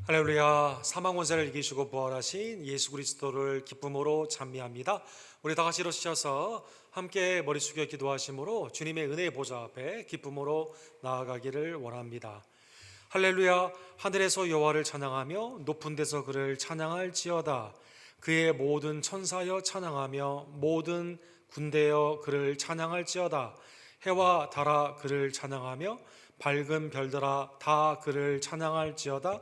할렐루야. 사망 권세를 이기시고 부활하신 예수 그리스도를 기쁨으로 찬미합니다. 우리 다 같이 일어서셔서 함께 머리 숙여 기도하심으로 주님의 은혜의 보좌 앞에 기쁨으로 나아가기를 원합니다. 할렐루야. 하늘에서 여호와를 찬양하며 높은 데서 그를 찬양할지어다. 그의 모든 천사여 찬양하며 모든 군대여 그를 찬양할지어다. 해와 달아 그를 찬양하며 밝은 별들아 다 그를 찬양할지어다.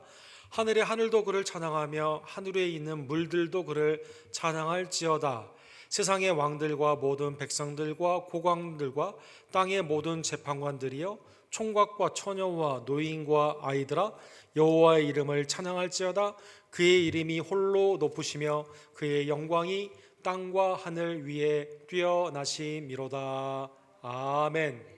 하늘의 하늘도 그를 찬양하며 하늘에 있는 물들도 그를 찬양할지어다. 세상의 왕들과 모든 백성들과 고관들과 땅의 모든 재판관들이여 총각과 처녀와 노인과 아이들아 여호와의 이름을 찬양할지어다. 그의 이름이 홀로 높으시며 그의 영광이 땅과 하늘 위에 뛰어나심이로다. 아멘.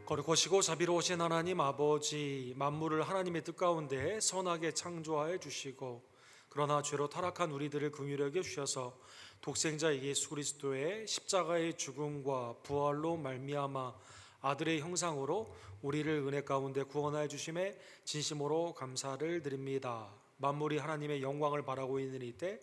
거룩하시고 자비로우신 하나님 아버지, 만물을 하나님의 뜻 가운데 선하게 창조하여 주시고 그러나 죄로 타락한 우리들을 긍휼히 여겨 주셔서 독생자 예수 그리스도의 십자가의 죽음과 부활로 말미암아 아들의 형상으로 우리를 은혜 가운데 구원하여 주심에 진심으로 감사를 드립니다. 만물이 하나님의 영광을 바라고 있는 이때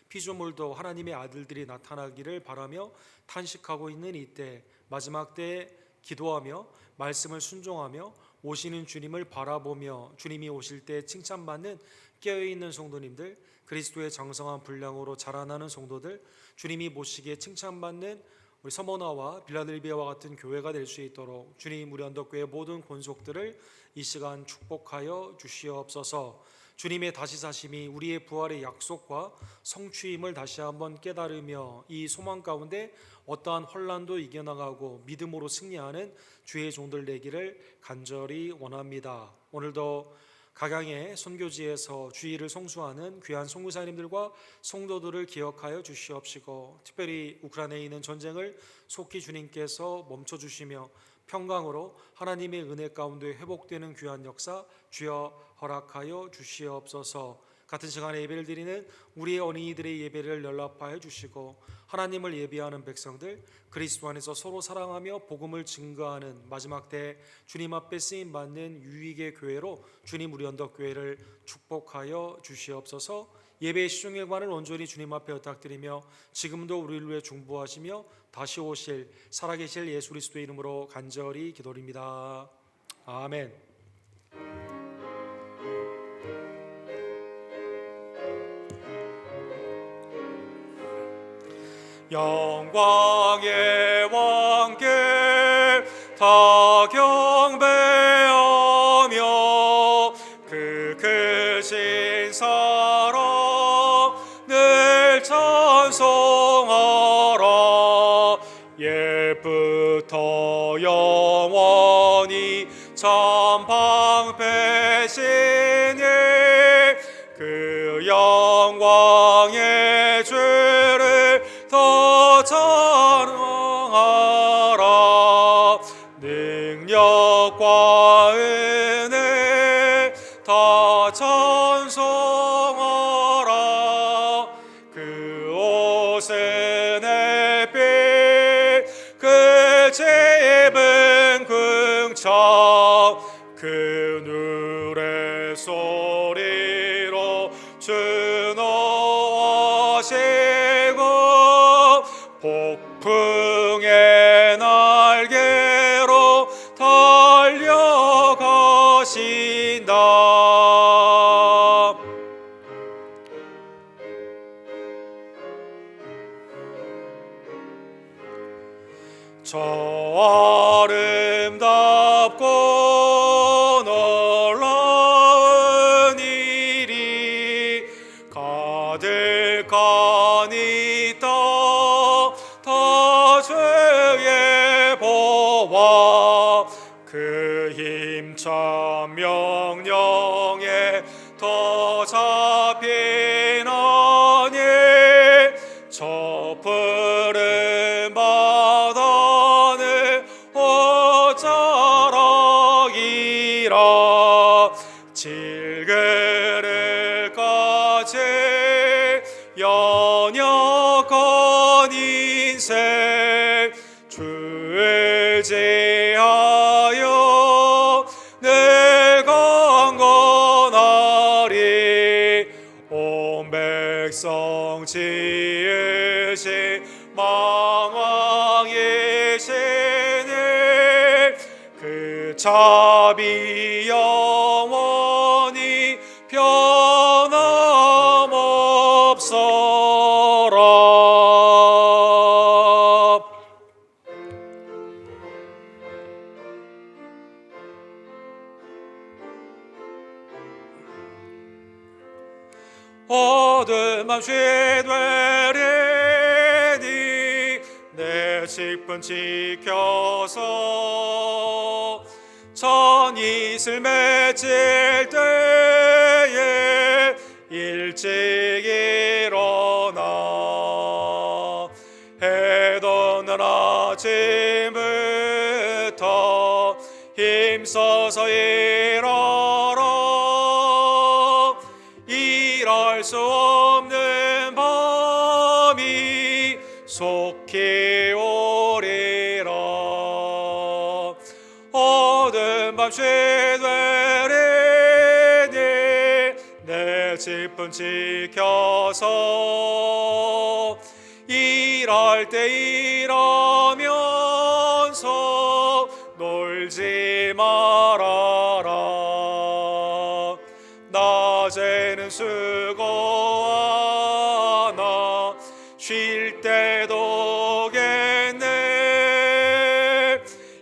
피조물도 하나님의 아들들이 나타나기를 바라며 탄식하고 있는 이때 마지막 때에 기도하며 말씀을 순종하며 오시는 주님을 바라보며 주님이 오실 때 칭찬받는 깨어있는 성도님들, 그리스도의 장성한 분량으로 자라나는 성도들, 주님이 모시기에 칭찬받는 우리 서머나와 빌라델비아와 같은 교회가 될 수 있도록 주님 우리 언덕교회 모든 권속들을 이 시간 축복하여 주시옵소서. 주님의 다시 사심이 우리의 부활의 약속과 성취임을 다시 한번 깨달으며 이 소망 가운데 어떠한 혼란도 이겨나가고 믿음으로 승리하는 주의 종들 되기를 간절히 원합니다. 오늘도 각양의 선교지에서 주의를 성수하는 귀한 선교사님들과 성도들을 기억하여 주시옵시고 특별히 우크라이나에 있는 전쟁을 속히 주님께서 멈춰주시며 평강으로 하나님의 은혜 가운데 회복되는 귀한 역사 주여 허락하여 주시옵소서. 같은 시간에 예배를 드리는 우리의 어린이들의 예배를 연락하여 주시고 하나님을 예배하는 백성들 그리스도 안에서 서로 사랑하며 복음을 증거하는 마지막 때 주님 앞에 쓰임 받는 유익의 교회로 주님 우리 언덕교회를 축복하여 주시옵소서. 예배의 시종일관을 온전히 주님 앞에 부탁드리며 지금도 우리를 위해 중보하시며 다시 오실 살아계실 예수 그리스도의 이름으로 간절히 기도드립니다. 아멘. 영광의 왕께 다 경배하며 그 크신 사랑 늘 찬송하라. 옛부터 영원히 참 방패시니 그 영광의 죄를 더 찬양하라. 능력과 은혜 다 찬송하라. 그 옷은 햇빛 그 집은 궁창 그 누의 소리로 준호하시고 폭풍의 날개로 달려가신다. 저 아름답고 놀라운 일이 가득한 이 땅 다 주의 보화 그 힘찬 명령에 더 저 푸른 바다는 옷자락이라 질그릇까지 연약한 인생 주를 제하여 내가 강건하리. 온 백성 지으신 망왕이시니 그 자비 영원히 변함없어라. 어두운 밤 쉬되리니 내 직분 지켜서 전이슬 맺힐 때에 일찍 일어나 해 돋는 아침부터 힘써서 일하라. 일할 수 없는 밤이 속히 오리라. 어두운 밤 쉬되리니 내 직분 지켜서 일할 때 일하면서 놀지 말아라. 낮에는 수고하나 쉴 때도 겠네.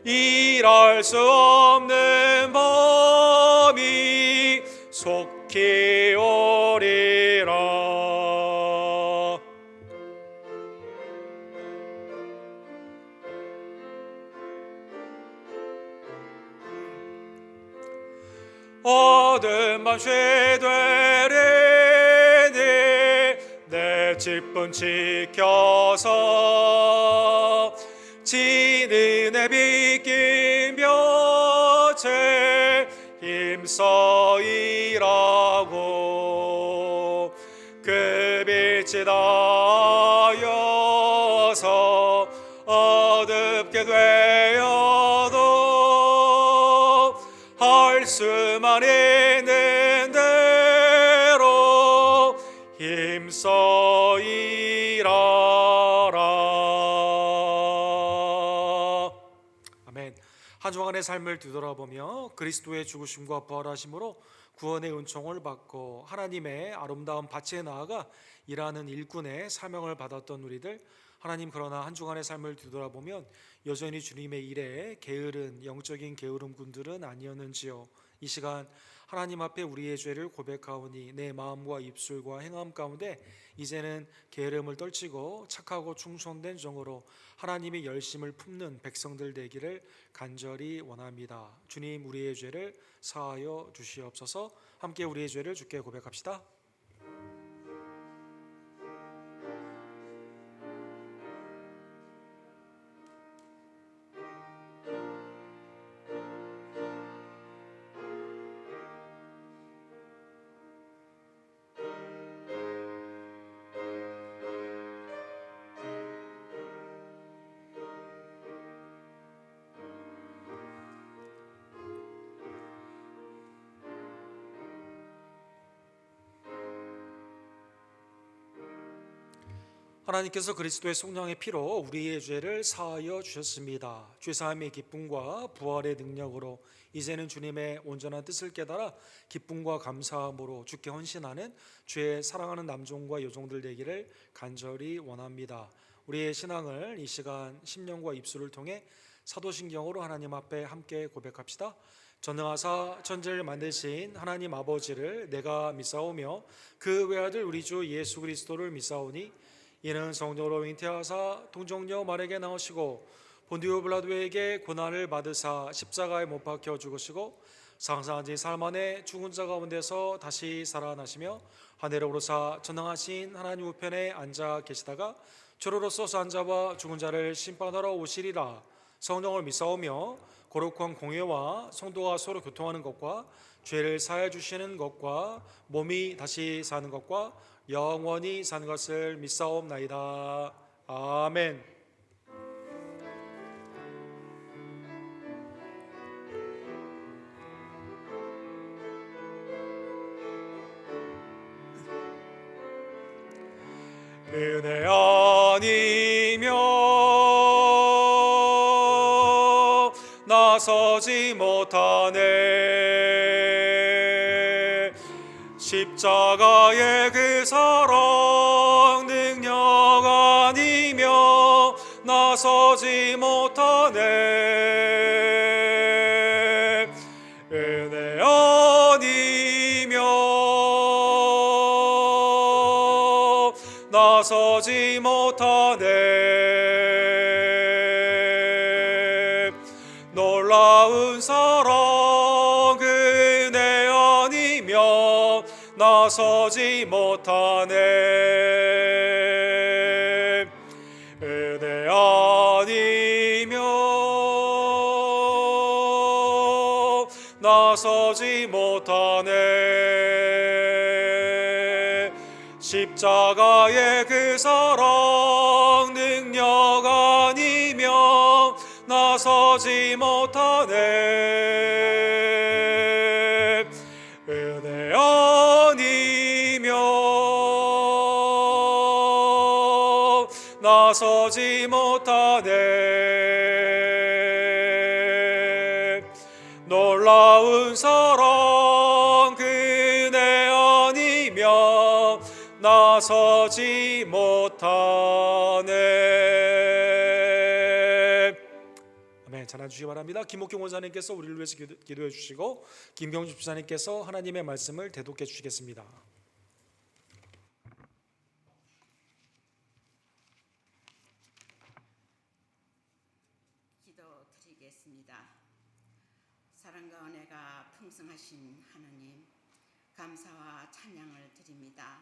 일할 수 없는 밤이 속히 오리라. 어두운 밤 쉬되리니 내 직분 지켜서 지는의 빗긴 볕에 힘써 일하고 그 빛이 닿아서 어둡게 되어도 할 수만 있는 대로 힘써 일하라. 아멘. 한 주간의 삶을 뒤돌아보며 그리스도의 죽으심과 부활하심으로 구원의 은총을 받고 하나님의 아름다운 밭에 나아가 일하는 일꾼의 사명을 받았던 우리들, 하나님, 그러나 한 주간의 삶을 뒤돌아보면 여전히 주님의 일에 게으른 영적인 게으름꾼들은 아니었는지요. 이 시간 하나님 앞에 우리의 죄를 고백하오니 내 마음과 입술과 행함 가운데 이제는 게으름을 떨치고 착하고 충성된 종으로 하나님의 열심을 품는 백성들 되기를 간절히 원합니다. 주님, 우리의 죄를 사하여 주시옵소서. 함께 우리의 죄를 주께 고백합시다. 하나님께서 그리스도의 속량의 피로 우리의 죄를 사하여 주셨습니다. 죄사함의 기쁨과 부활의 능력으로 이제는 주님의 온전한 뜻을 깨달아 기쁨과 감사함으로 주께 헌신하는 주의 사랑하는 남종과 여종들 되기를 간절히 원합니다. 우리의 신앙을 이 시간 심령과 입술을 통해 사도신경으로 하나님 앞에 함께 고백합시다. 전능하사 천지를 만드신 하나님 아버지를 내가 믿사오며 그 외아들 우리 주 예수 그리스도를 믿사오니 이는 성령으로 잉태하사 동정녀 마리아에게 나오시고 본디오 빌라도에게 고난을 받으사 십자가에 못 박혀 죽으시고 상상한 지 사흘 만에 죽은 자 가운데서 다시 살아나시며 하늘에 오르사 전능하신 하나님 우편에 앉아 계시다가 주로로 쏘서 앉아와 죽은 자를 심판하러 오시리라. 성령을 믿사오며 거룩한 공예와 성도가 서로 교통하는 것과 죄를 사하여 주시는 것과 몸이 다시 사는 것과 영원히 사는 것을 믿사옵나이다. 아멘. 은혜 아니며 나서지 못하네. 십자가의 그 사랑 능력 아니며 나서지 못하네. 은혜 아니며 나서지 못하네. 놀라운 사랑 은혜 아니며 나서지 못하네. 은혜 아니며 나서지 못하네. 십자가의 그 사랑 능력 아니며 나서지 못하네. 은혜 아니며 나서지 못하네. 놀라운 사랑 은혜 아니며 나서지 못하네. 아멘. 찬양 주시기 바랍니다. 김옥경 원사님께서 우리를 위해서 기도해 주시고 김병주 집사님께서 하나님의 말씀을 대독해 주시겠습니다. 기도드리겠습니다. 사랑과 은혜가 풍성하신 하나님, 감사와 찬양을 드립니다.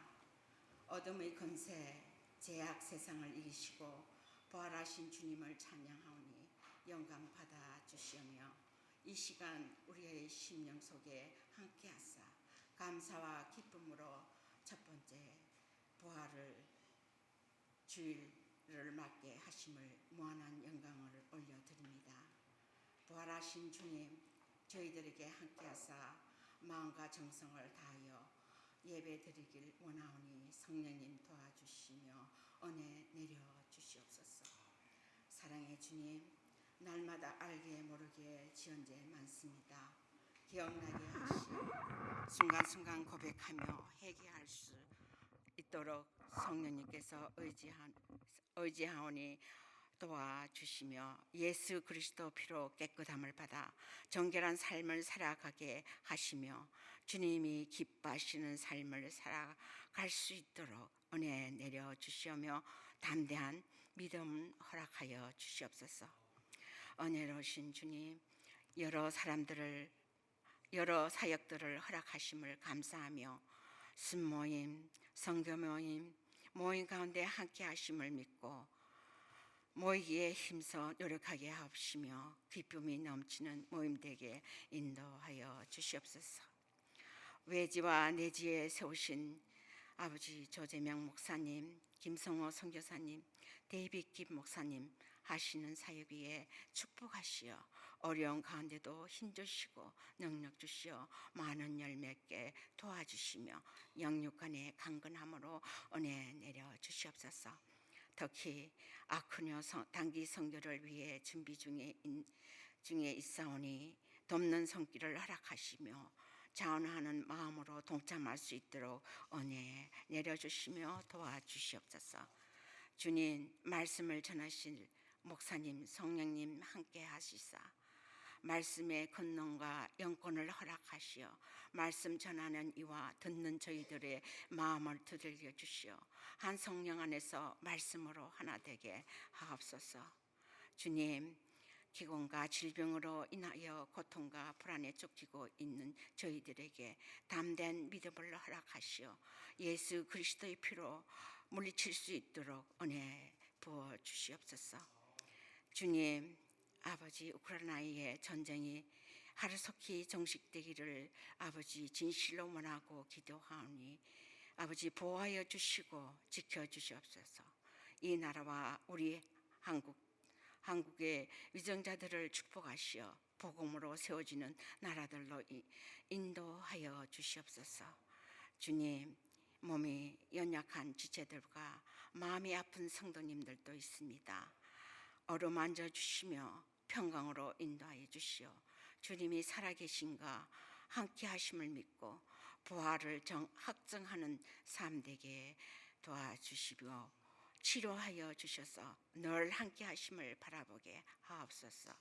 어둠의 권세, 죄악 세상을 이기시고 부활하신 주님을 찬양하오니 영광 받아 주시오며 이 시간 우리의 심령 속에 함께하사 감사와 기쁨으로 첫 번째 부활을 주일을 맞게 하심을 무한한 영광을 올려드립니다. 부활하신 주님, 저희들에게 함께하사 마음과 정성을 다하여 예배드리길 원하오니 성령님 도와주시며 은혜 내려주시옵소서. 사랑의 주님, 날마다 알게 모르게 지은 죄 많습니다. 기억나게 하시고 순간순간 고백하며 회개할 수 있도록 성령님께서 의지하오니 도와주시며 예수 그리스도 피로 깨끗함을 받아 정결한 삶을 살아가게 하시며 주님이 기뻐하시는 삶을 살아갈 수 있도록 은혜 내려주시오며 담대한 믿음 허락하여 주시옵소서. 은혜로우신 주님, 여러 사역들을 허락하심을 감사하며 순모임, 성교모임, 모임 가운데 함께 하심을 믿고 모이기에 힘써 노력하게 하옵시며 기쁨이 넘치는 모임 되게 인도하여 주시옵소서. 외지와 내지에 세우신 아버지 조재명 목사님, 김성호 선교사님, 데이빗 김 목사님 하시는 사역 위에 축복하시어 어려운 가운데도 힘주시고 능력 주시어 많은 열매께 도와주시며 영육간의 강건함으로 은혜 내려 주시옵소서. 특히 아크뇨 단기 선교를 위해 준비 중에 있사오니 돕는 손길을 허락하시며 자원하는 마음으로 동참할 수 있도록 은혜 내려주시며 도와주시옵소서. 주님, 말씀을 전하실 목사님, 성령님 함께 하시사 말씀의 권능과 영권을 허락하시어 말씀 전하는 이와 듣는 저희들의 마음을 두들겨 주시어 한 성령 안에서 말씀으로 하나 되게 하옵소서. 주님, 기곤과 질병으로 인하여 고통과 불안에 쫓기고 있는 저희들에게 담대한 믿음을 허락하시어 예수 그리스도의 피로 물리칠 수 있도록 은혜 부어 주시옵소서. 주님, 아버지 우크라이나의 전쟁이 하루속히 종식되기를 아버지 진실로 원하고 기도하오니 아버지 보호하여 주시고 지켜주시옵소서. 이 나라와 우리 한국의 위정자들을 축복하시어 복음으로 세워지는 나라들로 인도하여 주시옵소서. 주님, 몸이 연약한 지체들과 마음이 아픈 성도님들도 있습니다. 어루만져 주시며 평강으로 인도하여 주시어 주님이 살아계신가 함께 하심을 믿고 부활을 확증하는 삶 되게 도와주시며 치료하여 주셔서 늘 함께 하심을 바라보게 하옵소서.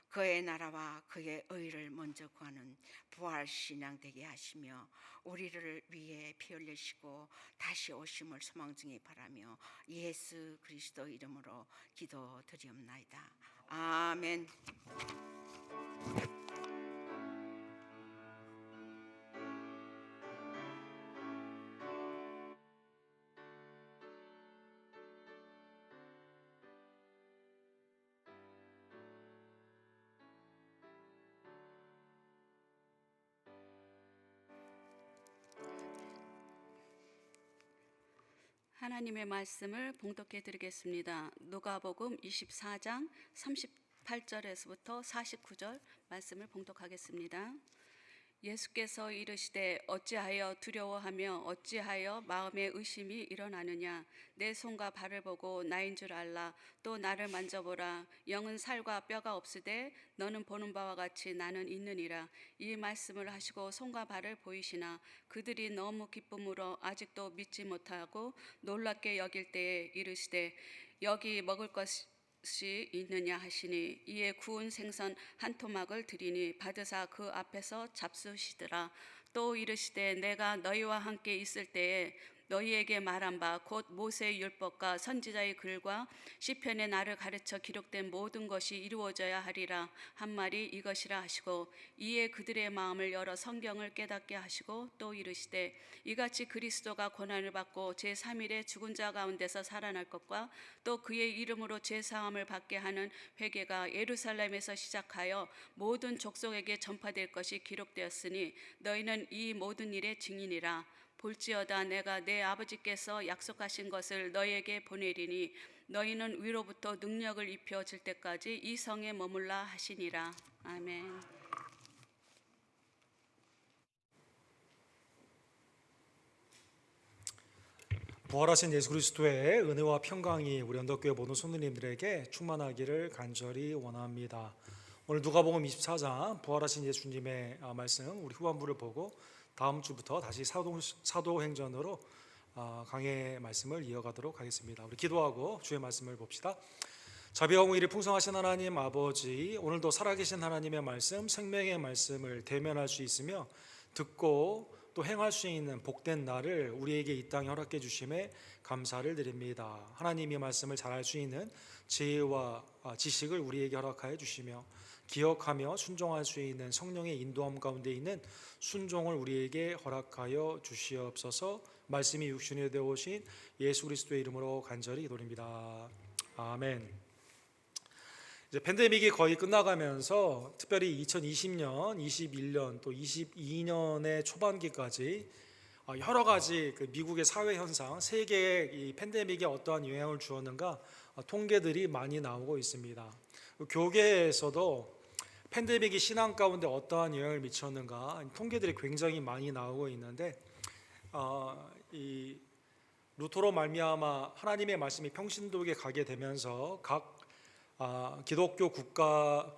그의 나라와 그의 의를 먼저 구하는 부활 신앙 되게 하시며 우리를 위해 피 흘리시고 다시 오심을 소망중에 바라며 예수 그리스도 이름으로 기도드리옵나이다. 아멘. 하나님의 말씀을 봉독해 드리겠습니다. 누가복음 24장 38절에서부터 49절 말씀을 봉독하겠습니다. 예수께서 이르시되 어찌하여 두려워하며 어찌하여 마음에 의심이 일어나느냐. 내 손과 발을 보고 나인 줄 알라. 또 나를 만져보라. 영은 살과 뼈가 없으되 너는 보는 바와 같이 나는 있느니라. 이 말씀을 하시고 손과 발을 보이시나 그들이 너무 기쁨으로 아직도 믿지 못하고 놀랍게 여길 때에 이르시되 여기 먹을 것이 있느냐 하시니 이에 구운 생선 한 토막을 드리니 받으사 그 앞에서 잡수시더라. 또 이르시되 내가 너희와 함께 있을 때에 너희에게 말한 바 곧 모세의 율법과 선지자의 글과 시편에 나를 가르쳐 기록된 모든 것이 이루어져야 하리라 한 말이 이것이라 하시고 이에 그들의 마음을 열어 성경을 깨닫게 하시고 또 이르시되 이같이 그리스도가 고난을 받고 제3일에 죽은 자 가운데서 살아날 것과 또 그의 이름으로 제사함을 받게 하는 회개가 예루살렘에서 시작하여 모든 족속에게 전파될 것이 기록되었으니 너희는 이 모든 일의 증인이라. 볼지어다 내가 내 아버지께서 약속하신 것을 너희에게 보내리니 너희는 위로부터 능력을 입혀질 때까지 이 성에 머물라 하시니라. 아멘. 부활하신 예수 그리스도의 은혜와 평강이 우리 언덕교회 모든 성도님들에게 충만하기를 간절히 원합니다. 오늘 누가복음 24장 부활하신 예수님의 말씀 우리 후반부를 보고 다음 주부터 다시 사도행전으로 강의 말씀을 이어가도록 하겠습니다. 우리 기도하고 주의 말씀을 봅시다. 자비하고 일이 풍성하신 하나님 아버지, 오늘도 살아계신 하나님의 말씀, 생명의 말씀을 대면할 수 있으며 듣고 또 행할 수 있는 복된 날을 우리에게 이 땅에 허락해 주심에 감사를 드립니다. 하나님의 말씀을 잘할 수 있는 지혜와 지식을 우리에게 허락하여 주시며 기억하며 순종할 수 있는 성령의 인도함 가운데 있는 순종을 우리에게 허락하여 주시옵소서. 말씀이 육신이 되어 오신 예수 그리스도의 이름으로 간절히 기도드립니다. 아멘. 이제 팬데믹이 거의 끝나가면서 특별히 2020년, 21년 또 22년의 초반기까지 여러 가지 미국의 사회 현상, 세계의 이 팬데믹이 어떠한 영향을 주었는가 통계들이 많이 나오고 있습니다. 교계에서도 팬데믹이 신앙 가운데 어떠한 영향을 미쳤는가 통계들이 굉장히 많이 나오고 있는데 이 루터로 말미암아 하나님의 말씀이 평신도에게 가게 되면서 각 기독교가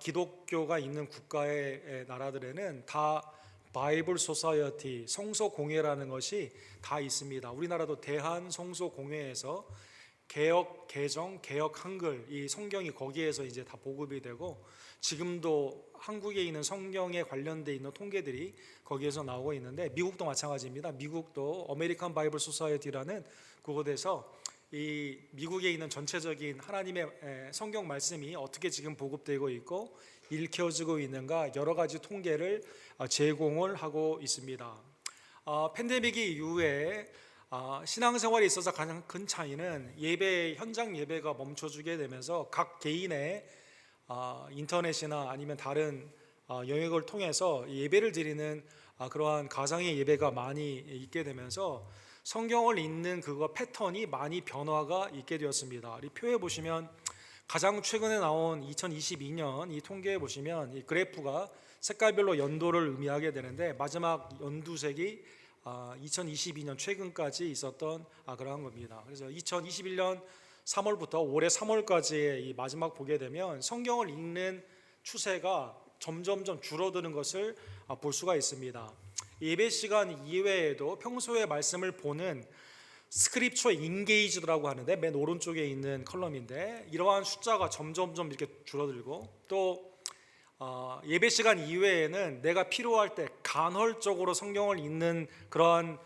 있는 국가의 나라들에는 다 바이블 소사이어티 성서 공회라는 것이 다 있습니다. 우리나라도 대한 성서 공회에서 개역 개정, 개역 한글 이 성경이 거기에서 이제 다 보급이 되고 지금도 한국에 있는 성경에 관련돼 있는 통계들이 거기에서 나오고 있는데 미국도 마찬가지입니다. 미국도 아메리칸 바이블 소사이어티라는 그곳에서 이 미국에 있는 전체적인 하나님의 성경 말씀이 어떻게 지금 보급되고 있고 읽혀지고 있는가 여러 가지 통계를 제공을 하고 있습니다. 팬데믹 이후에 신앙생활에 있어서 가장 큰 차이는 현장 예배가 멈춰지게 되면서 각 개인의 인터넷이나 아니면 다른 영역을 통해서 예배를 드리는 그러한 가상의 예배가 많이 있게 되면서 성경을 읽는 그거 패턴이 많이 변화가 있게 되었습니다. 이 표에 보시면 가장 최근에 나온 2022년 이 통계에 보시면 이 그래프가 색깔별로 연도를 의미하게 되는데 마지막 연두색이 2022년 최근까지 있었던 그러한 겁니다. 그래서 2021년 3월부터 올해 3월까지의 이 마지막 보게 되면 성경을 읽는 추세가 점점점 줄어드는 것을 볼 수가 있습니다. 예배 시간 이외에도 평소에 말씀을 보는 스크립처 인게이지드라고 하는데 맨 오른쪽에 있는 컬럼인데 이러한 숫자가 점점점 이렇게 줄어들고 또 예배 시간 이외에는 내가 필요할 때 간헐적으로 성경을 읽는 그러한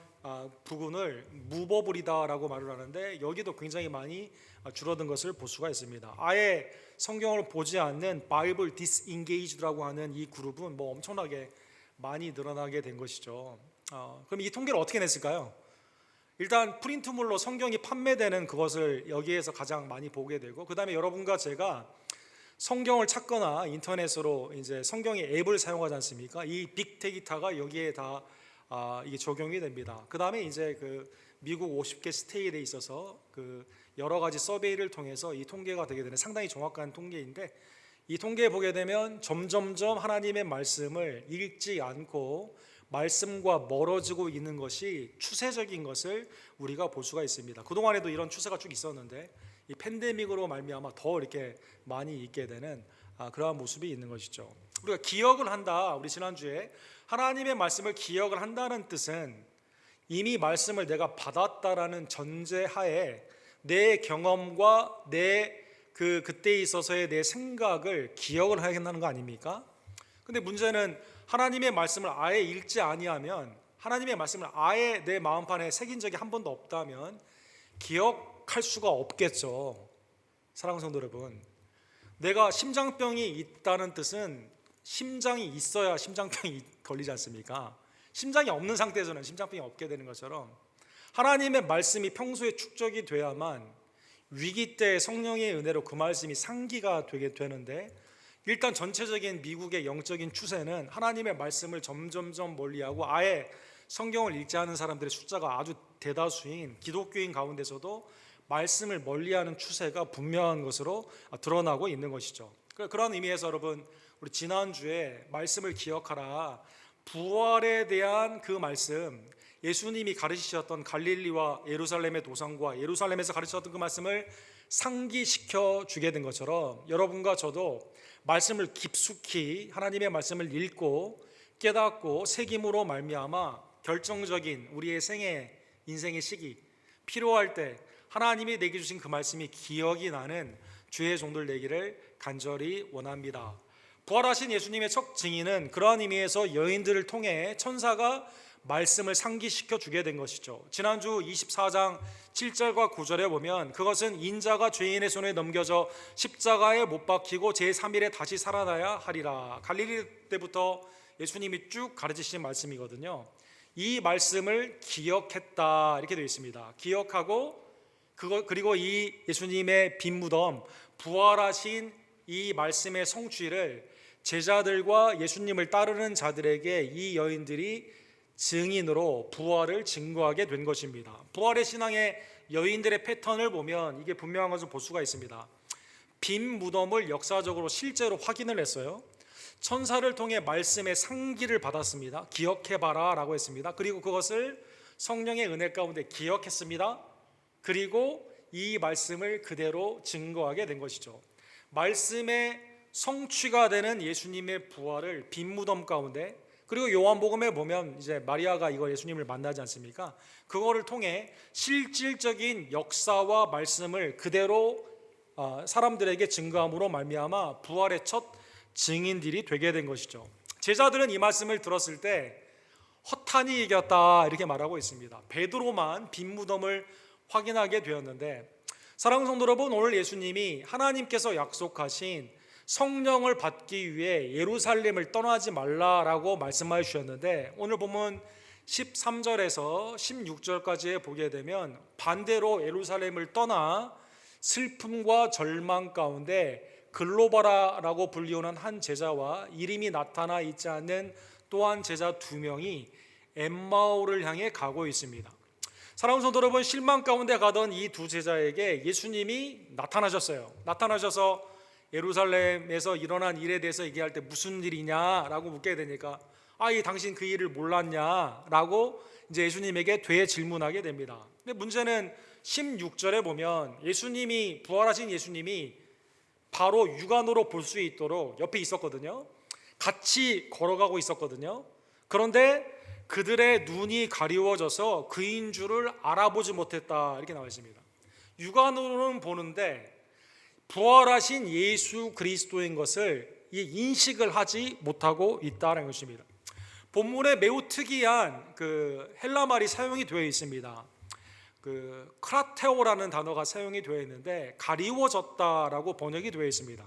부분을 무버블이다라고 말을 하는데 여기도 굉장히 많이 줄어든 것을 볼 수가 있습니다. 아예 성경을 보지 않는 바이블 디스인게이지드라고 하는 이 그룹은 뭐 엄청나게 많이 늘어나게 된 것이죠. 그럼 이 통계를 어떻게 냈을까요? 일단 프린트물로 성경이 판매되는 그것을 여기에서 가장 많이 보게 되고 그 다음에 여러분과 제가 성경을 찾거나 인터넷으로 이제 성경의 앱을 사용하지 않습니까? 이 빅데이터가 여기에 다 이게 적용이 됩니다. 그 다음에 이제 그 미국 50개 스테이트에 있어서 그 여러 가지 서베이를 통해서 이 통계가 되게 되는 상당히 정확한 통계인데 이 통계에 보게 되면 점점점 하나님의 말씀을 읽지 않고 말씀과 멀어지고 있는 것이 추세적인 것을 우리가 볼 수가 있습니다. 그동안에도 이런 추세가 쭉 있었는데 이 팬데믹으로 말미암아 더 이렇게 많이 있게 되는 그러한 모습이 있는 것이죠. 우리가 기억을 한다. 우리 지난주에 하나님의 말씀을 기억을 한다는 뜻은 이미 말씀을 내가 받았다라는 전제하에 내 경험과 내 그때 있어서의 내 생각을 기억을 해야 한다는 거 아닙니까? 근데 문제는 하나님의 말씀을 아예 읽지 아니하면 하나님의 말씀을 아예 내 마음판에 새긴 적이 한 번도 없다면 기억할 수가 없겠죠. 사랑하는 성도 여러분, 내가 심장병이 있다는 뜻은 심장이 있어야 심장병이 걸리지 않습니까? 심장이 없는 상태에서는 심장병이 없게 되는 것처럼 하나님의 말씀이 평소에 축적이 돼야만 위기 때 성령의 은혜로 그 말씀이 상기가 되게 되는데 일단 전체적인 미국의 영적인 추세는 하나님의 말씀을 점점점 멀리하고 아예 성경을 읽지 않은 사람들의 숫자가 아주 대다수인 기독교인 가운데서도 말씀을 멀리하는 추세가 분명한 것으로 드러나고 있는 것이죠. 그런 의미에서 여러분 우리 지난주에 말씀을 기억하라 부활에 대한 그 말씀 예수님이 가르치셨던 갈릴리와 예루살렘의 도성과 예루살렘에서 가르치셨던 그 말씀을 상기시켜 주게 된 것처럼 여러분과 저도 말씀을 깊숙이 하나님의 말씀을 읽고 깨닫고 새김으로 말미암아 결정적인 우리의 인생의 시기 필요할 때 하나님이 내게 주신 그 말씀이 기억이 나는 주의 종들 되기를 간절히 원합니다. 부활하신 예수님의 첫 증인은 그러한 의미에서 여인들을 통해 천사가 말씀을 상기시켜 주게 된 것이죠. 지난주 24장 7절과 9절에 보면 그것은 인자가 죄인의 손에 넘겨져 십자가에 못 박히고 제3일에 다시 살아나야 하리라. 갈릴리 때부터 예수님이 쭉 가르치신 말씀이거든요. 이 말씀을 기억했다 이렇게 되어 있습니다. 기억하고 그리고 이 예수님의 빈 무덤 부활하신 이 말씀의 성취를 제자들과 예수님을 따르는 자들에게 이 여인들이 증인으로 부활을 증거하게 된 것입니다. 부활의 신앙의 여인들의 패턴을 보면 이게 분명한 것을 볼 수가 있습니다. 빈 무덤을 역사적으로 실제로 확인을 했어요. 천사를 통해 말씀의 상기를 받았습니다. 기억해봐라 라고 했습니다. 그리고 그것을 성령의 은혜 가운데 기억했습니다. 그리고 이 말씀을 그대로 증거하게 된 것이죠. 말씀의 성취가 되는 예수님의 부활을 빈 무덤 가운데 그리고 요한복음에 보면 이제 마리아가 이거 예수님을 만나지 않습니까? 그거를 통해 실질적인 역사와 말씀을 그대로 사람들에게 증거함으로 말미암아 부활의 첫 증인들이 되게 된 것이죠. 제자들은 이 말씀을 들었을 때 허탄이 이겼다 이렇게 말하고 있습니다. 베드로만 빈 무덤을 확인하게 되었는데, 사랑하는 성도 여러분, 오늘 예수님이 하나님께서 약속하신 성령을 받기 위해 예루살렘을 떠나지 말라라고 말씀하여 주셨는데, 오늘 보면 13절에서 16절까지 보게 되면 반대로 예루살렘을 떠나 슬픔과 절망 가운데 글로바라라고 불리우는 한 제자와 이름이 나타나 있지 않는 또한 제자 2명이 엠마오를 향해 가고 있습니다. 사랑하는 성도 여러분, 실망 가운데 가던 이 두 제자에게 예수님이 나타나셨어요. 나타나셔서 예루살렘에서 일어난 일에 대해서 얘기할 때 무슨 일이냐라고 묻게 되니까 당신 그 일을 몰랐냐라고 이제 예수님에게 되질문하게 됩니다. 근데 문제는 16절에 보면 예수님이, 부활하신 예수님이 바로 육안으로 볼 수 있도록 옆에 있었거든요. 같이 걸어가고 있었거든요. 그런데 그들의 눈이 가리워져서 그인 줄을 알아보지 못했다, 이렇게 나와 있습니다. 육안으로는 보는데 부활하신 예수 그리스도인 것을 인식을 하지 못하고 있다는 것입니다. 본문에 매우 특이한 그 헬라 말이 사용이 되어 있습니다. 그 크라테오라는 단어가 사용이 되어 있는데 가리워졌다라고 번역이 되어 있습니다.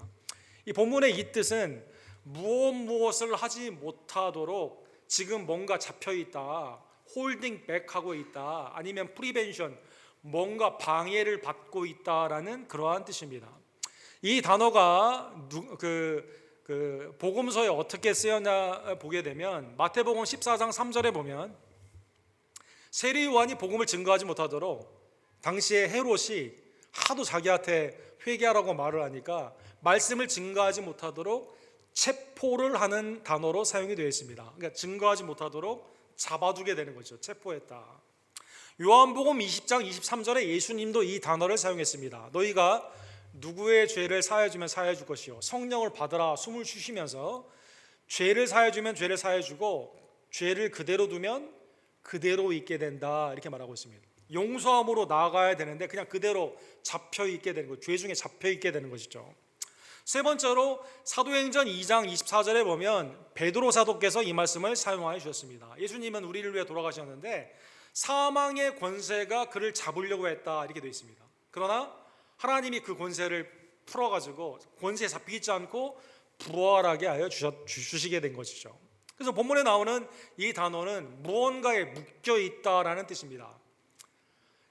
이 본문의 이 뜻은 무엇을 하지 못하도록 지금 뭔가 잡혀 있다, 홀딩 백하고 있다, 아니면 프리벤션, 뭔가 방해를 받고 있다라는 그러한 뜻입니다. 이 단어가 복음서에 어떻게 쓰였냐 보게 되면 마태복음 14장 3절에 보면 세리 요한이 복음을 증거하지 못하도록 당시에 헤롯이 하도 자기한테 회개하라고 말을 하니까 말씀을 증거하지 못하도록 체포를 하는 단어로 사용이 되어 있습니다. 그러니까 증거하지 못하도록 잡아두게 되는 거죠. 체포했다. 요한복음 20장 23절에 예수님도 이 단어를 사용했습니다. 너희가 누구의 죄를 사해주면 사해줄 것이요 성령을 받으라 숨을 쉬시면서 죄를 사해주면 죄를 사해주고 죄를 그대로 두면 그대로 있게 된다, 이렇게 말하고 있습니다. 용서함으로 나아가야 되는데 그냥 그대로 잡혀 있게 되는 거죠. 죄 중에 잡혀 있게 되는 것이죠. 세 번째로 사도행전 2장 24절에 보면 베드로 사도께서 이 말씀을 사용하여 주셨습니다. 예수님은 우리를 위해 돌아가셨는데 사망의 권세가 그를 잡으려고 했다, 이렇게 되어 있습니다. 그러나 하나님이 그 권세를 풀어가지고 권세에 잡히지 않고 부활하게 하여 주시게 된 것이죠. 그래서 본문에 나오는 이 단어는 무언가에 묶여 있다라는 뜻입니다.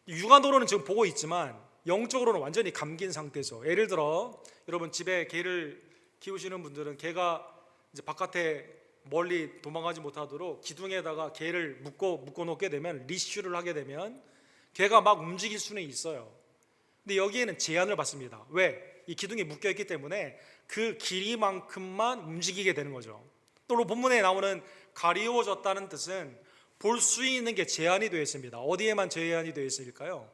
육안으로는 지금 보고 있지만 영적으로는 완전히 감긴 상태죠. 예를 들어 여러분 집에 개를 키우시는 분들은 개가 이제 바깥에 멀리 도망가지 못하도록 기둥에다가 개를 묶어 놓게 되면, 리쉬를 하게 되면 개가 막 움직일 수는 있어요. 근데 여기에는 제한을 받습니다. 왜? 이 기둥에 묶여 있기 때문에 그 길이만큼만 움직이게 되는 거죠. 또 본문에 나오는 가리워졌다는 뜻은 볼 수 있는 게 제한이 되어 있습니다. 어디에만 제한이 되어 있을까요?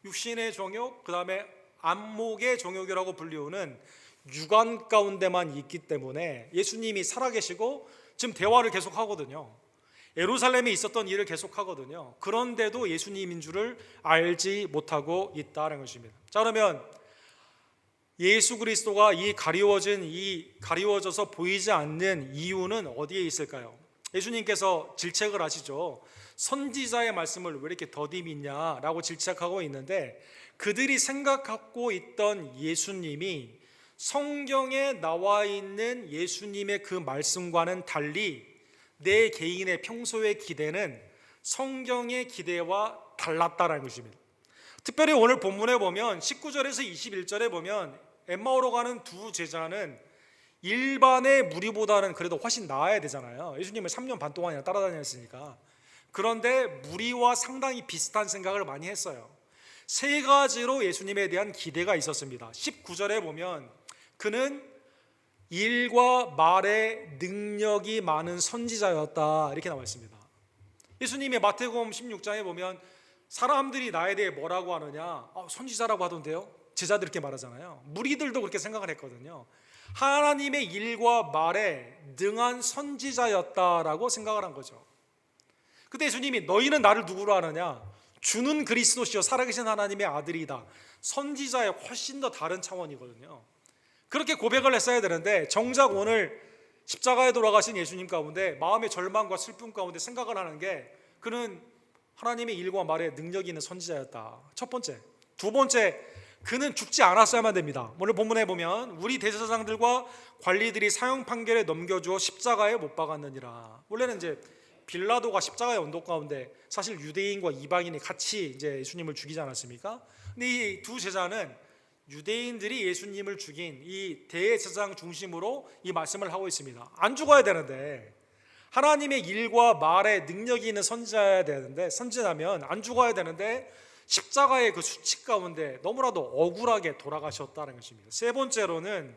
육신의 정욕, 그 다음에 안목의 정욕이라고 불리우는 육안 가운데만 있기 때문에 예수님이 살아계시고 지금 대화를 계속하거든요. 예루살렘에 있었던 일을 계속하거든요. 그런데도 예수님인 줄을 알지 못하고 있다는 것입니다. 자, 그러면 예수 그리스도가 이 가리워져서 보이지 않는 이유는 어디에 있을까요? 예수님께서 질책을 하시죠. 선지자의 말씀을 왜 이렇게 더디 믿냐라고 질책하고 있는데, 그들이 생각하고 있던 예수님이 성경에 나와 있는 예수님의 그 말씀과는 달리 내 개인의 평소의 기대는 성경의 기대와 달랐다는 것입니다. 특별히 오늘 본문에 보면 19절에서 21절에 보면 엠마오로 가는 두 제자는 일반의 무리보다는 그래도 훨씬 나아야 되잖아요. 예수님을 3년 반 동안이나 따라다녔으니까. 그런데 무리와 상당히 비슷한 생각을 많이 했어요. 세 가지로 예수님에 대한 기대가 있었습니다. 19절에 보면 그는 일과 말에 능력이 많은 선지자였다, 이렇게 나와 있습니다. 예수님의 마태복음 16장에 보면 사람들이 나에 대해 뭐라고 하느냐, 선지자라고 하던데요. 제자들 이렇게 말하잖아요. 무리들도 그렇게 생각을 했거든요. 하나님의 일과 말에 능한 선지자였다라고 생각을 한 거죠. 그때 예수님이 너희는 나를 누구로 아느냐? 주는 그리스도시요 살아계신 하나님의 아들이다. 선지자의 훨씬 더 다른 차원이거든요. 그렇게 고백을 했어야 되는데 정작 오늘 십자가에 돌아가신 예수님 가운데 마음의 절망과 슬픔 가운데 생각을 하는 게, 그는 하나님의 일과 말에 능력이 있는 선지자였다. 첫 번째. 두 번째, 그는 죽지 않았어야만 됩니다. 오늘 본문에 보면 우리 대제사장들과 관리들이 사형 판결에 넘겨주어 십자가에 못 박았느니라. 원래는 이제 빌라도가 십자가의 언덕 가운데 사실 유대인과 이방인이 같이 이제 예수님을 죽이지 않았습니까? 근데 이 두 제자는 유대인들이 예수님을 죽인 이 대제사장 중심으로 이 말씀을 하고 있습니다. 안 죽어야 되는데, 하나님의 일과 말에 능력이 있는 선지자여야 되는데, 선지자면 안 죽어야 되는데 십자가의 그 수치 가운데 너무나도 억울하게 돌아가셨다는 것입니다. 세 번째로는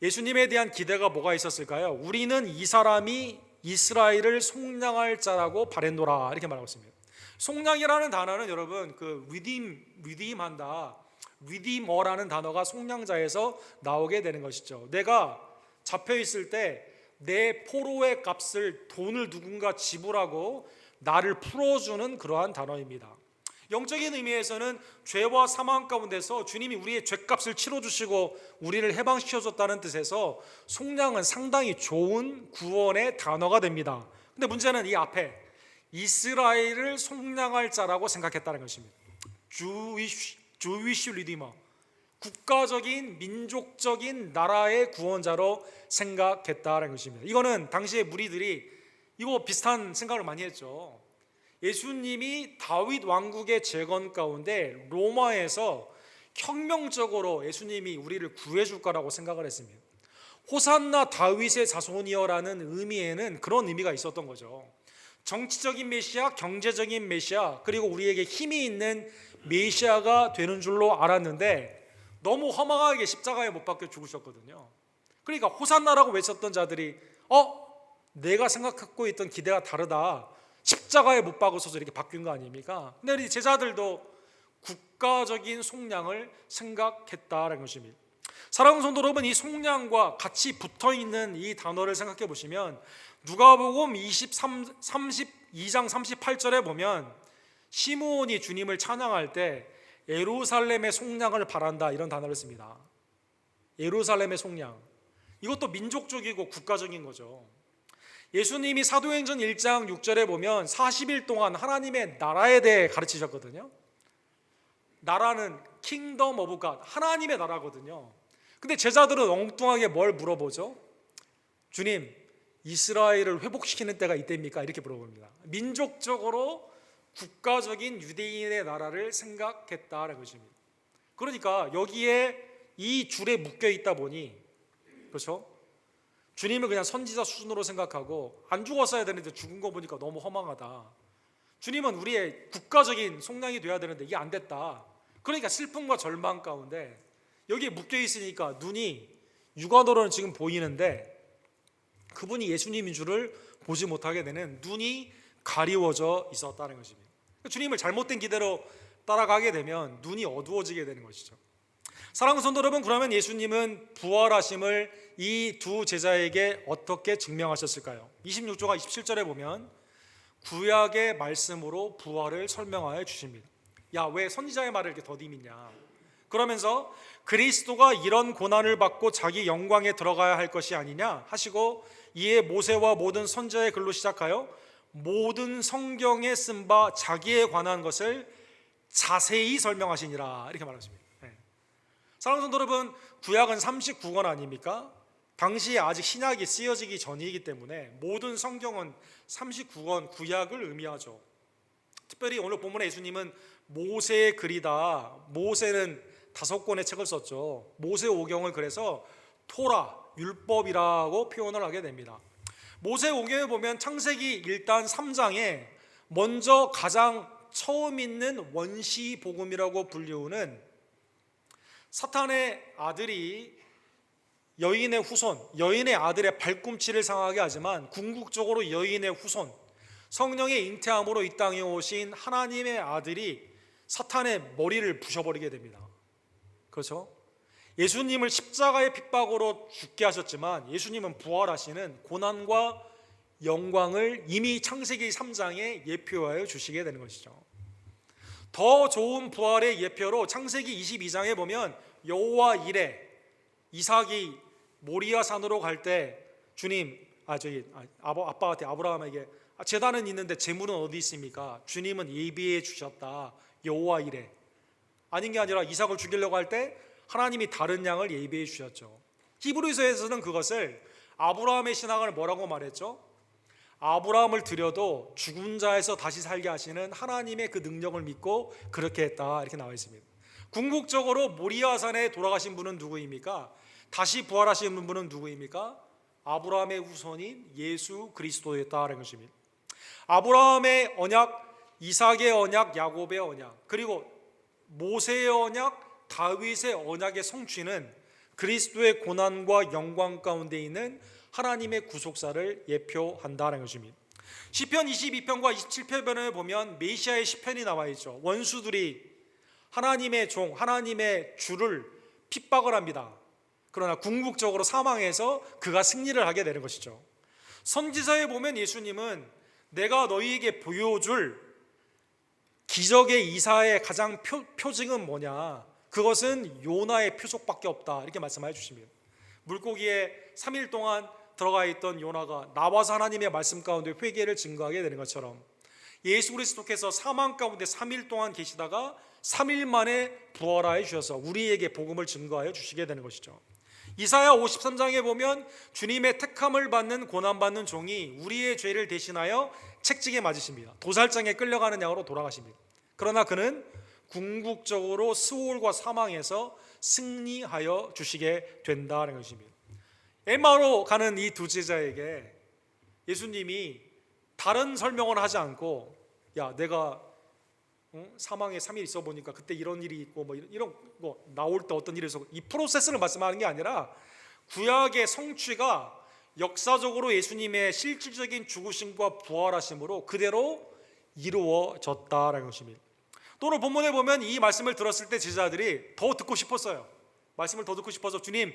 예수님에 대한 기대가 뭐가 있었을까요? 우리는 이 사람이 이스라엘을 속량할 자라고 바랬노라, 이렇게 말하고 있습니다. 속량이라는 단어는 여러분 그 리딤한다, 리디머라는 단어가 속량자에서 나오게 되는 것이죠. 내가 잡혀 있을 때 내 포로의 값을, 돈을 누군가 지불하고 나를 풀어주는 그러한 단어입니다. 영적인 의미에서는 죄와 사망 가운데서 주님이 우리의 죄값을 치러주시고 우리를 해방시켜줬다는 뜻에서 속량은 상당히 좋은 구원의 단어가 됩니다. 근데 문제는 이 앞에 이스라엘을 속량할 자라고 생각했다는 것입니다. Jewish Redeemer, 국가적인 민족적인 나라의 구원자로 생각했다는 것입니다. 이거는 당시의 무리들이 이거 비슷한 생각을 많이 했죠. 예수님이 다윗 왕국의 재건 가운데 로마에서 혁명적으로 예수님이 우리를 구해줄 거라고 생각을 했습니다. 호산나 다윗의 자손이여라는 의미에는 그런 의미가 있었던 거죠. 정치적인 메시아, 경제적인 메시아, 그리고 우리에게 힘이 있는 메시아가 되는 줄로 알았는데 너무 허망하게 십자가에 못 박혀 죽으셨거든요. 그러니까 호산나라고 외쳤던 자들이 내가 생각하고 있던 기대가 다르다, 십자가에 못 박으셔서 이렇게 바뀐 거 아닙니까? 근데 우리 제자들도 국가적인 속량을 생각했다는 것입니다. 사랑하는 성도 여러분, 이 속량과 같이 붙어있는 이 단어를 생각해 보시면 누가복음 32장 38절에 보면 시므온이 주님을 찬양할 때 예루살렘의 속량을 바란다, 이런 단어를 씁니다. 예루살렘의 속량, 이것도 민족적이고 국가적인 거죠. 예수님이 사도행전 1장 6절에 보면 40일 동안 하나님의 나라에 대해 가르치셨거든요. 나라는 킹덤 오브 갓, 하나님의 나라거든요. 근데 제자들은 엉뚱하게 뭘 물어보죠? 주님, 이스라엘을 회복시키는 때가 이때입니까? 이렇게 물어봅니다. 민족적으로 국가적인 유대인의 나라를 생각했다는 것입니다. 그러니까 여기에 이 줄에 묶여 있다 보니, 그렇죠? 주님을 그냥 선지자 수준으로 생각하고 안 죽었어야 되는데 죽은 거 보니까 너무 허망하다. 주님은 우리의 국가적인 속량이 돼야 되는데 이게 안 됐다. 그러니까 슬픔과 절망 가운데 여기에 묶여 있으니까 눈이 육안으로는 지금 보이는데 그분이 예수님인 줄을 보지 못하게 되는, 눈이 가리워져 있었다는 것입니다. 주님을 잘못된 기대로 따라가게 되면 눈이 어두워지게 되는 것이죠. 사랑하는 성도 여러분, 그러면 예수님은 부활하심을 이 두 제자에게 어떻게 증명하셨을까요? 26조가 27절에 보면 구약의 말씀으로 부활을 설명하여 주십니다. 야, 왜 선지자의 말을 이렇게 더듬이냐? 그러면서 그리스도가 이런 고난을 받고 자기 영광에 들어가야 할 것이 아니냐 하시고, 이에 모세와 모든 선지자의 글로 시작하여 모든 성경에 쓴 바 자기에 관한 것을 자세히 설명하시니라, 이렇게 말하십니다. 사랑하는 성도 여러분, 구약은 39권 아닙니까? 당시에 아직 신약이 쓰여지기 전이기 때문에 모든 성경은 39권 구약을 의미하죠. 특별히 오늘 본문에 예수님은 모세의 글이다, 모세는 5권의 책을 썼죠. 모세 오경을 그래서 토라, 율법이라고 표현을 하게 됩니다. 모세 오경에 보면 창세기 일단 3장에 먼저 가장 처음 있는 원시 복음이라고 불리우는 사탄의 아들이 여인의 후손, 여인의 아들의 발꿈치를 상하게 하지만 궁극적으로 여인의 후손, 성령의 잉태함으로 이 땅에 오신 하나님의 아들이 사탄의 머리를 부셔버리게 됩니다. 그렇죠? 예수님을 십자가의 핍박으로 죽게 하셨지만 예수님은 부활하시는 고난과 영광을 이미 창세기 3장에 예표하여 주시게 되는 것이죠. 더 좋은 부활의 예표로 창세기 22장에 보면 여호와 이레, 이삭이 모리아 산으로 갈 때 주님, 아빠한테 아브라함에게 제단은 있는데 제물은 어디 있습니까? 주님은 예비해 주셨다. 여호와 이레. 아닌 게 아니라 이삭을 죽이려고 할 때 하나님이 다른 양을 예비해 주셨죠. 히브리서에서는 그것을 아브라함의 신앙을 뭐라고 말했죠? 아브라함을 들여도 죽은 자에서 다시 살게 하시는 하나님의 그 능력을 믿고 그렇게 했다, 이렇게 나와 있습니다. 궁극적으로 모리아산에 돌아가신 분은 누구입니까? 다시 부활하신 분은 누구입니까? 아브라함의 후손인 예수 그리스도였다는 것입니다. 아브라함의 언약, 이삭의 언약, 야곱의 언약, 그리고 모세의 언약, 다윗의 언약의 성취는 그리스도의 고난과 영광 가운데 있는 하나님의 구속사를 예표한다는 것입니다. 시편 22편과 27편을 보면 메시아의 시편이 나와 있죠. 원수들이 하나님의 종, 하나님의 주를 핍박을 합니다. 그러나 궁극적으로 사망해서 그가 승리를 하게 되는 것이죠. 선지서에 보면 예수님은 내가 너희에게 보여줄 기적의 이사의 가장 표징은 뭐냐? 그것은 요나의 표적밖에 없다, 이렇게 말씀해 주십니다. 물고기에 3일 동안 들어가 있던 요나가 나와서 하나님의 말씀 가운데 회개를 증거하게 되는 것처럼 예수 그리스도께서 사망 가운데 3일 동안 계시다가 3일 만에 부활하여 주셔서 우리에게 복음을 증거하여 주시게 되는 것이죠. 이사야 53장에 보면 주님의 택함을 받는 고난받는 종이 우리의 죄를 대신하여 책찍에 맞으십니다. 도살장에 끌려가는 양으로 돌아가십니다. 그러나 그는 궁극적으로 스올과 사망에서 승리하여 주시게 된다는 것입니다. 엠마오로 가는 이 두 제자에게 예수님이 다른 설명을 하지 않고, 야, 내가 사망에 3일 있어 보니까 그때 이런 일이 있고 뭐 이런 거 나올 때 어떤 일이 있었고, 이 프로세스를 말씀하는 게 아니라 구약의 성취가 역사적으로 예수님의 실질적인 죽으심과 부활하심으로 그대로 이루어졌다라는 것입니다. 또 오늘 본문에 보면 이 말씀을 들었을 때 제자들이 더 듣고 싶었어요. 말씀을 더 듣고 싶어서 주님,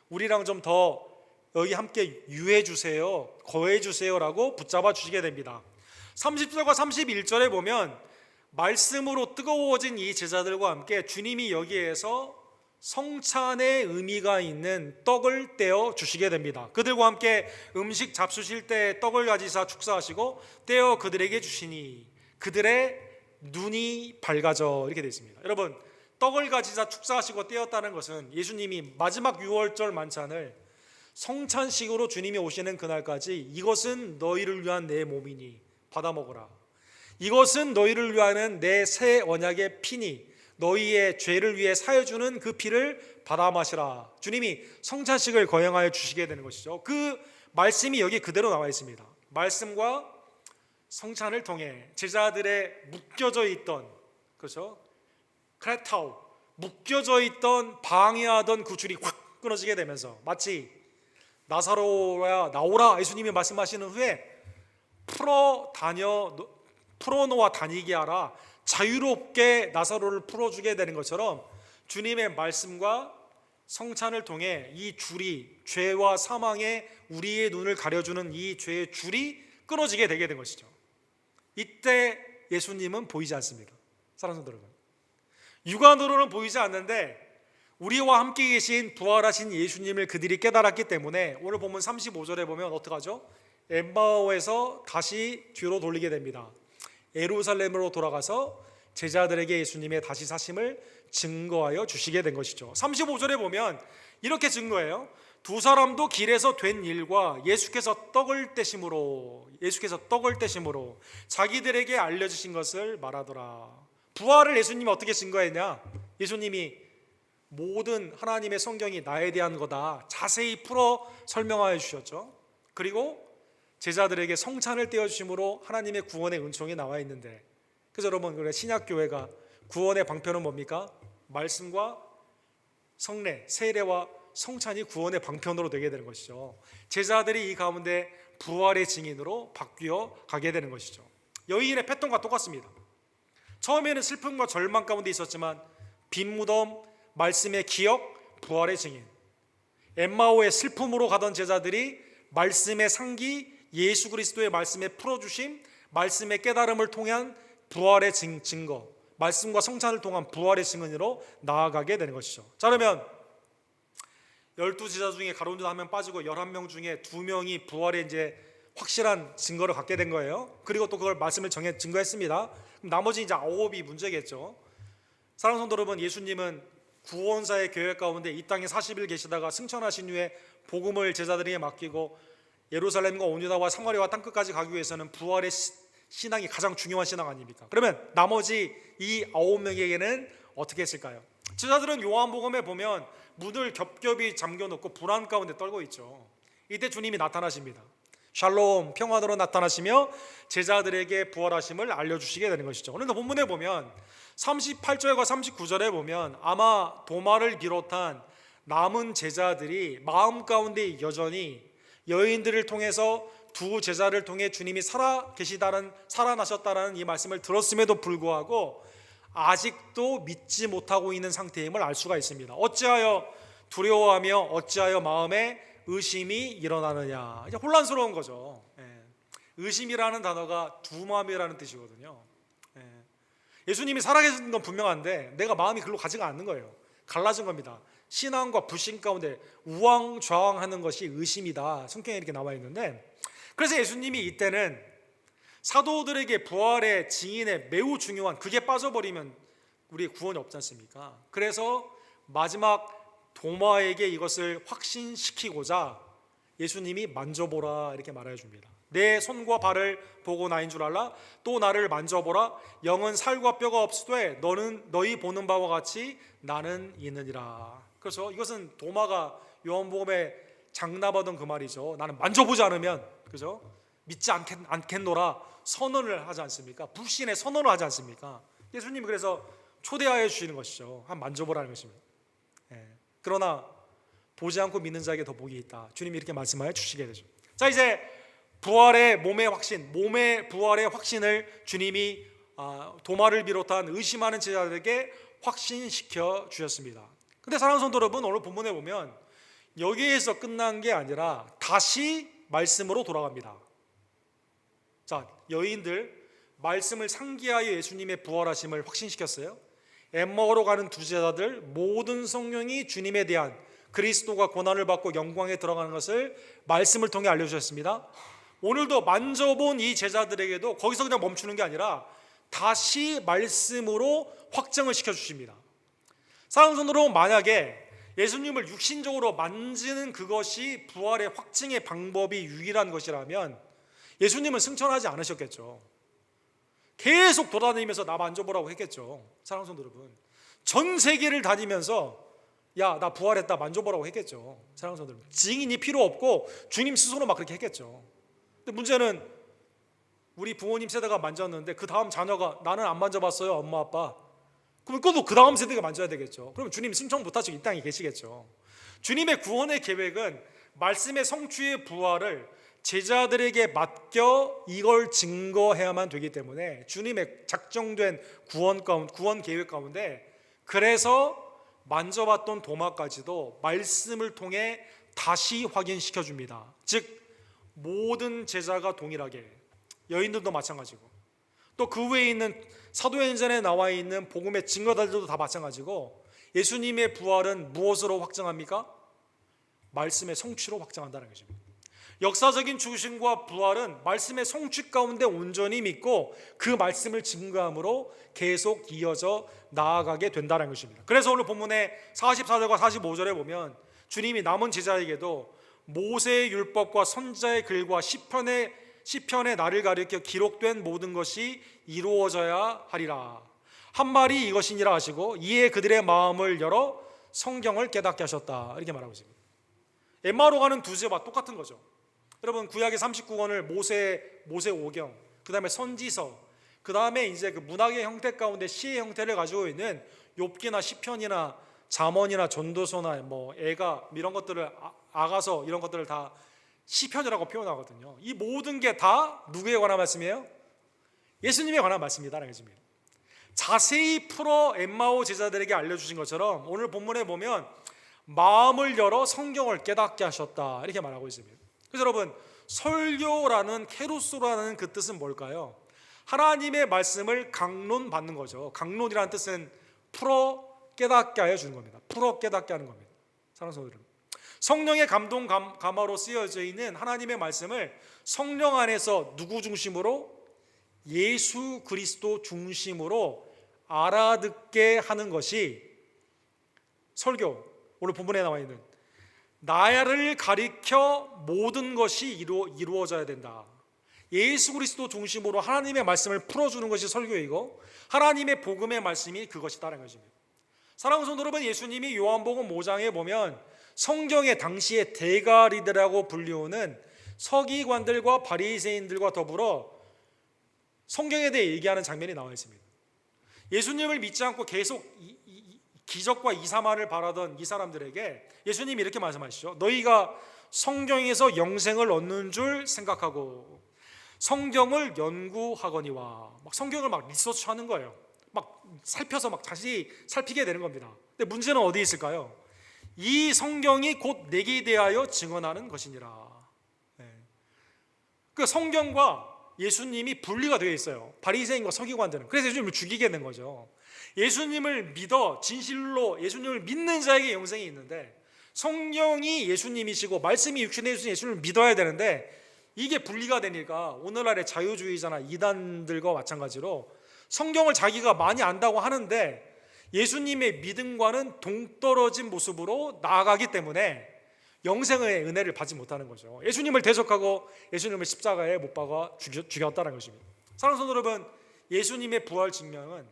우리랑 좀 더 여기 함께 유해 주세요, 거해 주세요라고 붙잡아 주시게 됩니다. 30절과 31절에 보면 말씀으로 뜨거워진 이 제자들과 함께 주님이 여기에서 성찬의 의미가 있는 떡을 떼어 주시게 됩니다. 그들과 함께 음식 잡수실 때 떡을 가지사 축사하시고 떼어 그들에게 주시니 그들의 눈이 밝아져, 이렇게 되어 있습니다. 여러분, 떡을 가지사 축사하시고 떼었다는 것은 예수님이 마지막 유월절 만찬을 성찬식으로 주님이 오시는 그날까지 이것은 너희를 위한 내 몸이니 받아 먹어라, 이것은 너희를 위하는 내 새 언약의 피니 너희의 죄를 위해 사여주는 그 피를 받아 마시라, 주님이 성찬식을 거행하여 주시게 되는 것이죠. 그 말씀이 여기 그대로 나와 있습니다. 말씀과 성찬을 통해 제자들의 묶여져 있던, 그렇죠, 크레타우, 묶여져 있던 방해하던 그 줄이 확 끊어지게 되면서 마치 나사로야 나오라 예수님이 말씀하시는 후에 풀어놓아 다니게 하라, 자유롭게 나사로를 풀어주게 되는 것처럼 주님의 말씀과 성찬을 통해 이 줄이, 죄와 사망에 우리의 눈을 가려주는 이 죄의 줄이 끊어지게 되게 된 것이죠. 이때 예수님은 보이지 않습니다. 사랑하는 성도 여러분, 육안으로는 보이지 않는데 우리와 함께 계신 부활하신 예수님을 그들이 깨달았기 때문에 오늘 본문 35절에 보면 어떡하죠? 엠마오에서 다시 뒤로 돌리게 됩니다. 예루살렘으로 돌아가서 제자들에게 예수님의 다시 사심을 증거하여 주시게 된 것이죠. 35절에 보면 이렇게 증거해요. 두 사람도 길에서 된 일과 예수께서 떡을 떼심으로 자기들에게 알려주신 것을 말하더라. 부활을 예수님이 어떻게 증거했냐? 예수님이 모든 하나님의 성경이 나에 대한 거다 자세히 풀어 설명하여 주셨죠. 그리고 제자들에게 성찬을 떼어주심으로 하나님의 구원의 은총이 나와 있는데, 그래서 여러분, 그래 신약교회가 구원의 방편은 뭡니까? 말씀과 성례, 세례와 성찬이 구원의 방편으로 되게 되는 것이죠. 제자들이 이 가운데 부활의 증인으로 바뀌어 가게 되는 것이죠. 여인의 패턴과 똑같습니다. 처음에는 슬픔과 절망 가운데 있었지만 빈 무덤, 말씀의 기억, 부활의 증인. 엠마오의 슬픔으로 가던 제자들이 말씀의 상기, 예수 그리스도의 말씀의 풀어주심, 말씀의 깨달음을 통한 부활의 증거, 말씀과 성찬을 통한 부활의 증인으로 나아가게 되는 것이죠. 자, 그러면 12제자 중에 가론유다 1명 빠지고 11명 중에 2명이 부활의 이제 확실한 증거를 갖게 된 거예요. 그리고 또 그걸 말씀을 증거했습니다. 그럼 나머지 이제 9이 문제겠죠. 사랑하는 성도 여러분, 예수님은 구원사의 계획 가운데 이 땅에 40일 계시다가 승천하신 후에 복음을 제자들에게 맡기고 예루살렘과 온유다와 사마리아와 땅끝까지 가기 위해서는 부활의 신앙이 가장 중요한 신앙 아닙니까? 그러면 나머지 이 9명에게는 어떻게 했을까요? 제자들은 요한복음에 보면 문을 겹겹이 잠겨놓고 불안 가운데 떨고 있죠. 이때 주님이 나타나십니다. 샬롬, 평안으로 나타나시며 제자들에게 부활하심을 알려주시게 되는 것이죠. 오늘 본문에 보면 38절과 39절에 보면 아마 도마를 비롯한 남은 제자들이 마음 가운데 여전히 여인들을 통해서 두 제자를 통해 주님이 살아나셨다는 이 말씀을 들었음에도 불구하고 아직도 믿지 못하고 있는 상태임을 알 수가 있습니다. 어찌하여 두려워하며 어찌하여 마음에 의심이 일어나느냐. 이제 혼란스러운 거죠. 의심이라는 단어가 두마음이라는 뜻이거든요. 예수님이 살아계신 건 분명한데 내가 마음이 글로 가지가 않는 거예요. 갈라진 겁니다. 신앙과 불신 가운데 우왕좌왕하는 것이 의심이다. 성경에 이렇게 나와 있는데, 그래서 예수님이 이때는 사도들에게 부활의 증인에 매우 중요한, 그게 빠져버리면 우리의 구원이 없지 않습니까? 그래서 마지막 도마에게 이것을 확신시키고자 예수님이 만져보라 이렇게 말해 줍니다. 내 손과 발을 보고 나인 줄 알라. 또 나를 만져보라. 영은 살과 뼈가 없으되 너희 보는 바와 같이 나는 있느니라. 그래서 이것은 도마가 요한복음에 장담하던 그 말이죠. 나는 만져보지 않으면, 그죠? 믿지 않겠노라 선언을 하지 않습니까? 불신의 선언을 하지 않습니까? 예수님이 그래서 초대하여 주시는 것이죠. 한 만져보라는 것입니다. 그러나 보지 않고 믿는 자에게 더 복이 있다. 주님이 이렇게 말씀하여 주시게 되죠. 자, 이제 부활의 몸의 확신, 몸의 부활의 확신을 주님이 도마를 비롯한 의심하는 제자들에게 확신시켜 주셨습니다. 근데 사랑하는 성도 여러분, 오늘 본문에 보면 여기에서 끝난 게 아니라 다시 말씀으로 돌아갑니다. 자, 여인들 말씀을 상기하여 예수님의 부활하심을 확신시켰어요. 엠마오로 가는 두 제자들, 모든 성령이 주님에 대한 그리스도가 고난을 받고 영광에 들어가는 것을 말씀을 통해 알려주셨습니다. 오늘도 만져본 이 제자들에게도 거기서 그냥 멈추는 게 아니라 다시 말씀으로 확정을 시켜주십니다. 사랑하는 성도 여러분, 만약에 예수님을 육신적으로 만지는 그것이 부활의 확증의 방법이 유일한 것이라면 예수님은 승천하지 않으셨겠죠. 계속 돌아다니면서 나 만져보라고 했겠죠. 사랑하는 성도 여러분, 전 세계를 다니면서 야, 나 부활했다 만져보라고 했겠죠. 사랑하는 성도 여러분, 증인이 필요 없고 주님 스스로 막 그렇게 했겠죠. 근데 문제는 우리 부모님 세대가 만졌는데 그 다음 자녀가 나는 안 만져봤어요, 엄마 아빠. 그럼 그것도 그 다음 세대가 만져야 되겠죠. 그러면 주님 승천 못하시고 이 땅에 계시겠죠. 주님의 구원의 계획은 말씀의 성취의 부활을 제자들에게 맡겨 이걸 증거해야만 되기 때문에 주님의 작정된 구원 계획 가운데, 그래서 만져봤던 도마까지도 말씀을 통해 다시 확인시켜 줍니다. 즉 모든 제자가 동일하게, 여인들도 마찬가지고 또 그 외에 있는 사도행전에 나와 있는 복음의 증거자들도 다 마찬가지고, 예수님의 부활은 무엇으로 확정합니까? 말씀의 성취로 확정한다는 것입니다. 역사적인 죽으심과 부활은 말씀의 성취 가운데 온전히 믿고 그 말씀을 증거함으로 계속 이어져 나아가게 된다는 것입니다. 그래서 오늘 본문의 44절과 45절에 보면 주님이 남은 제자에게도 모세의 율법과 선지자의 글과 시편의 나를 가리켜 기록된 모든 것이 이루어져야 하리라. 한 말이 이것이니라 하시고 이에 그들의 마음을 열어 성경을 깨닫게 하셨다. 이렇게 말하고 있습니다. 엠마오로 가는 두 제자와 똑같은 거죠. 여러분, 구약의 39권을 모세 오경, 그 다음에 선지서, 그 다음에 이제 그 문학의 형태 가운데 시의 형태를 가지고 있는 욥기나 시편이나 잠언이나 전도서나 뭐 애가 이런 것들을 아가서 이런 것들을 다 시편이라고 표현하거든요. 이 모든 게 다 누구에 관한 말씀이에요? 예수님에 관한 말씀이다라는 것입니다. 자세히 풀어 엠마오 제자들에게 알려주신 것처럼 오늘 본문에 보면 마음을 열어 성경을 깨닫게 하셨다 이렇게 말하고 있습니다. 그래서 여러분, 설교라는 케루소라는 그 뜻은 뭘까요? 하나님의 말씀을 강론받는 거죠. 강론이라는 뜻은 풀어 깨닫게 하여 주는 겁니다. 풀어 깨닫게 하는 겁니다. 사랑하는 성도 여러분, 성령의 감동 감화로 쓰여져 있는 하나님의 말씀을 성령 안에서 누구 중심으로? 예수 그리스도 중심으로 알아듣게 하는 것이 설교, 오늘 본문에 나와 있는 나를 가리켜 모든 것이 이루어져야 된다. 예수 그리스도 중심으로 하나님의 말씀을 풀어주는 것이 설교이고 하나님의 복음의 말씀이 그것이다라는 것입니다. 사랑하는 성도 여러분, 예수님이 요한복음 5장에 보면 성경의 당시의 대가리들이라고 불리우는 서기관들과 바리새인들과 더불어 성경에 대해 얘기하는 장면이 나와 있습니다. 예수님을 믿지 않고 계속 기적과 이사만을 바라던 이 사람들에게 예수님이 이렇게 말씀하시죠. 너희가 성경에서 영생을 얻는 줄 생각하고 성경을 연구하거니와, 막 성경을 막 리서치하는 거예요. 막 살펴서 막 다시 살피게 되는 겁니다. 근데 문제는 어디 있을까요? 이 성경이 곧 내게 대하여 증언하는 것이니라. 그 성경과 예수님이 분리가 되어 있어요. 바리새인과 서기관들은. 그래서 예수님을 죽이게 된 거죠. 예수님을 믿어 진실로 예수님을 믿는 자에게 영생이 있는데 성경이 예수님이시고 말씀이 육신에 주신 예수님을 믿어야 되는데 이게 분리가 되니까 오늘날의 자유주의자나 이단들과 마찬가지로 성경을 자기가 많이 안다고 하는데 예수님의 믿음과는 동떨어진 모습으로 나아가기 때문에 영생의 은혜를 받지 못하는 거죠. 예수님을 대적하고 예수님을 십자가에 못 박아 죽였다는 것입니다. 사랑하는 성도 여러분, 예수님의 부활 증명은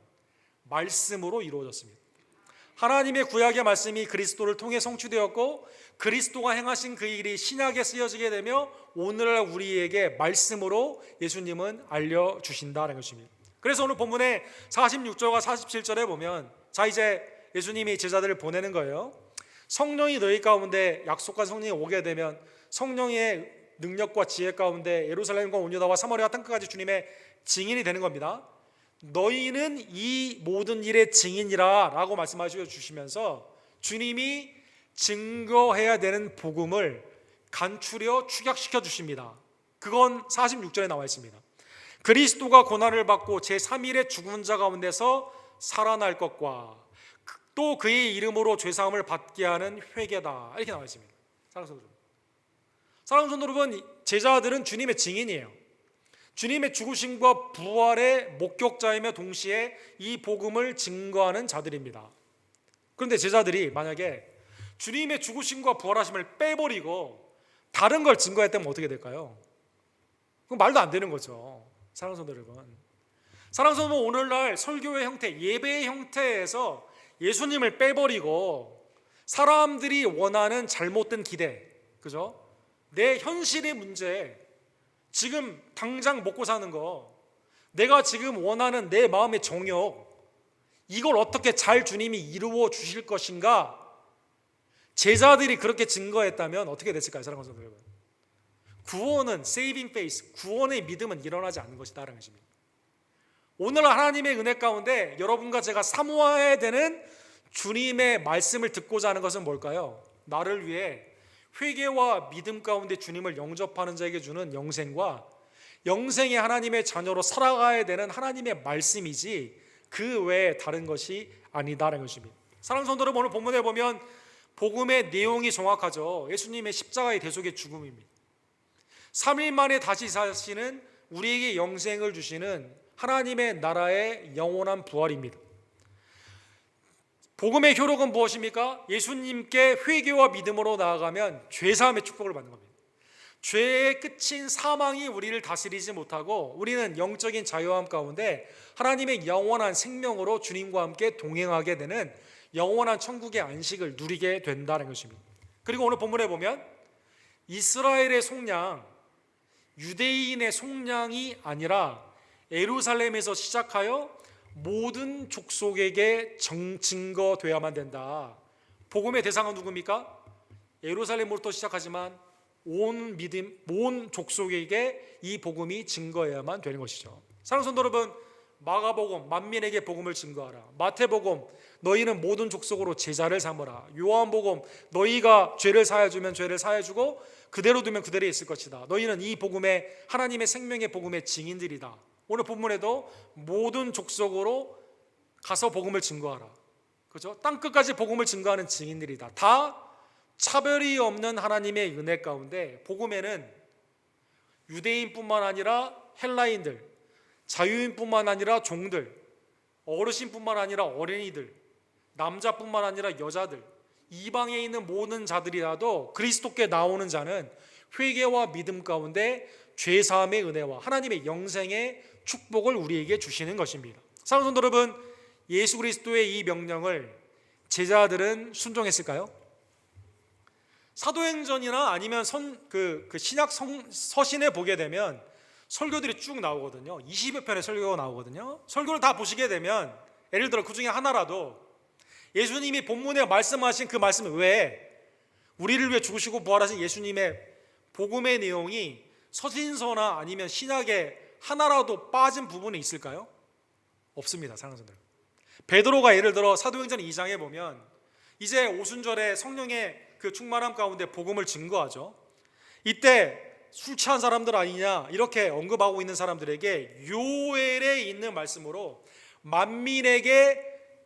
말씀으로 이루어졌습니다. 하나님의 구약의 말씀이 그리스도를 통해 성취되었고 그리스도가 행하신 그 일이 신약에 쓰여지게 되며 오늘날 우리에게 말씀으로 예수님은 알려주신다는 것입니다. 그래서 오늘 본문의 46절과 47절에 보면 자 이제 예수님이 제자들을 보내는 거예요. 성령이 너희 가운데 약속한 성령이 오게 되면 성령의 능력과 지혜 가운데 예루살렘과 온 유다와 사마리아 땅끝까지 주님의 증인이 되는 겁니다. 너희는 이 모든 일의 증인이라 라고 말씀하셔 주시면서 주님이 증거해야 되는 복음을 간추려 축약시켜 주십니다. 그건 46절에 나와 있습니다. 그리스도가 고난을 받고 제3일에 죽은 자 가운데서 살아날 것과 또 그의 이름으로 죄사함을 받게 하는 회개다, 이렇게 나와 있습니다. 사랑하는 성도 여러분, 제자들은 주님의 증인이에요. 주님의 죽으심과 부활의 목격자이며 동시에 이 복음을 증거하는 자들입니다. 그런데 제자들이 만약에 주님의 죽으심과 부활하심을 빼버리고 다른 걸 증거했다면 어떻게 될까요? 그건 말도 안 되는 거죠. 사랑하는 성도 여러분, 사랑하는 성도 여러분, 오늘날 설교의 형태, 예배의 형태에서 예수님을 빼버리고 사람들이 원하는 잘못된 기대, 그죠? 내 현실의 문제, 지금 당장 먹고 사는 거, 내가 지금 원하는 내 마음의 정욕, 이걸 어떻게 잘 주님이 이루어 주실 것인가? 제자들이 그렇게 증거했다면 어떻게 됐을까요? 사랑하는 성도 여러분, 구원은 saving faith, 구원의 믿음은 일어나지 않는 것이다라는 것입니다. 오늘 하나님의 은혜 가운데 여러분과 제가 사모해야 되는 주님의 말씀을 듣고자 하는 것은 뭘까요? 나를 위해 회개와 믿음 가운데 주님을 영접하는 자에게 주는 영생과 영생의 하나님의 자녀로 살아가야 되는 하나님의 말씀이지 그 외에 다른 것이 아니다라는 것입니다. 사랑하는 성도 여러분, 오늘 본문에 보면 복음의 내용이 정확하죠. 예수님의 십자가의 대속의 죽음입니다. 3일 만에 다시 사시는 우리에게 영생을 주시는 하나님의 나라의 영원한 부활입니다. 복음의 효력은 무엇입니까? 예수님께 회개와 믿음으로 나아가면 죄사함의 축복을 받는 겁니다. 죄의 끝인 사망이 우리를 다스리지 못하고 우리는 영적인 자유함 가운데 하나님의 영원한 생명으로 주님과 함께 동행하게 되는 영원한 천국의 안식을 누리게 된다는 것입니다. 그리고 오늘 본문에 보면 이스라엘의 속량, 유대인의 속량이 아니라 예루살렘에서 시작하여 모든 족속에게 증거되어야만 된다. 복음의 대상은 누굽니까? 예루살렘으로부터 시작하지만 온 족속에게 이 복음이 증거해야만 되는 것이죠. 사랑하는 성도 여러분, 마가복음 만민에게 복음을 증거하라. 마태복음 너희는 모든 족속으로 제자를 삼으라. 요한복음 너희가 죄를 사해주면 죄를 사해주고 그대로 두면 그대로 있을 것이다. 너희는 이 복음의 하나님의 생명의 복음의 증인들이다. 오늘 본문에도 모든 족속으로 가서 복음을 증거하라. 그죠? 땅 끝까지 복음을 증거하는 증인들이다. 다 차별이 없는 하나님의 은혜 가운데 복음에는 유대인뿐만 아니라 헬라인들, 자유인뿐만 아니라 종들, 어르신뿐만 아니라 어린이들, 남자뿐만 아니라 여자들, 이방에 있는 모든 자들이라도 그리스도께 나오는 자는 회개와 믿음 가운데 죄사함의 은혜와 하나님의 영생의 축복을 우리에게 주시는 것입니다. 사랑하는 성도 여러분, 예수 그리스도의 이 명령을 제자들은 순종했을까요? 사도행전이나 아니면 신약 서신에 보게 되면 설교들이 쭉 나오거든요. 20여 편의 설교가 나오거든요. 설교를 다 보시게 되면 예를 들어 그 중에 하나라도 예수님이 본문에 말씀하신 그 말씀 외에 우리를 위해 죽으시고 부활하신 예수님의 복음의 내용이 서신서나 아니면 신약에 하나라도 빠진 부분이 있을까요? 없습니다. 사랑하는 성도들. 베드로가 예를 들어 사도행전 2장에 보면 이제 오순절에 성령의 그 충만함 가운데 복음을 증거하죠. 이때 술 취한 사람들 아니냐 이렇게 언급하고 있는 사람들에게 요엘에 있는 말씀으로 만민에게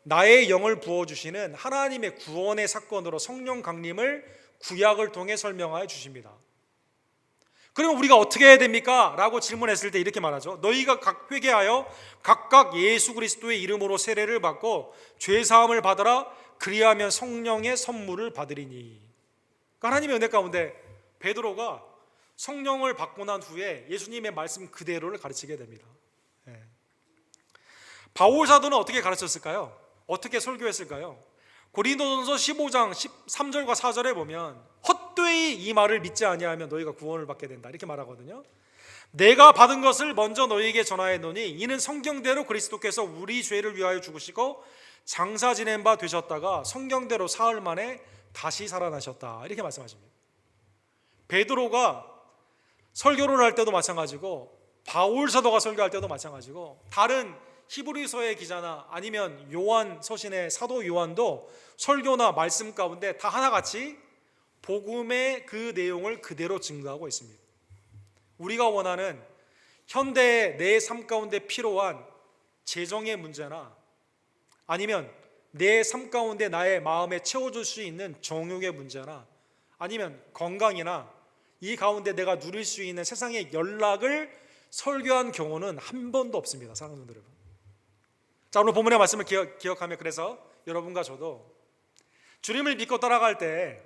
나의 영을 부어주시는 하나님의 구원의 사건으로 성령 강림을 구약을 통해 설명하여 주십니다. 그러면 우리가 어떻게 해야 됩니까? 라고 질문했을 때 이렇게 말하죠. 너희가 각 회개하여 각각 예수 그리스도의 이름으로 세례를 받고 죄사함을 받으라. 그리하면 성령의 선물을 받으리니. 그러니까 하나님의 은혜 가운데 베드로가 성령을 받고 난 후에 예수님의 말씀 그대로를 가르치게 됩니다. 바울 사도는 어떻게 가르쳤을까요? 어떻게 설교했을까요? 고린도전서 15장 13절과 4절에 보면 헛되이 이 말을 믿지 아니하면 너희가 구원을 받게 된다 이렇게 말하거든요. 내가 받은 것을 먼저 너희에게 전하였노니 이는 성경대로 그리스도께서 우리 죄를 위하여 죽으시고 장사 지낸 바 되셨다가 성경대로 사흘 만에 다시 살아나셨다 이렇게 말씀하십니다. 베드로가 설교를 할 때도 마찬가지고 바울 사도가 설교할 때도 마찬가지고 다른 히브리서의 기자나 아니면 요한 서신의 사도 요한도 설교나 말씀 가운데 다 하나같이 복음의 그 내용을 그대로 증거하고 있습니다. 우리가 원하는 현대의 내 삶 가운데 필요한 재정의 문제나 아니면 내 삶 가운데 나의 마음에 채워줄 수 있는 정욕의 문제나 아니면 건강이나 이 가운데 내가 누릴 수 있는 세상의 연락을 설교한 경우는 한 번도 없습니다. 사랑하는 여러분. 자, 오늘 본문의 말씀을 기억하며 그래서 여러분과 저도 주님을 믿고 따라갈 때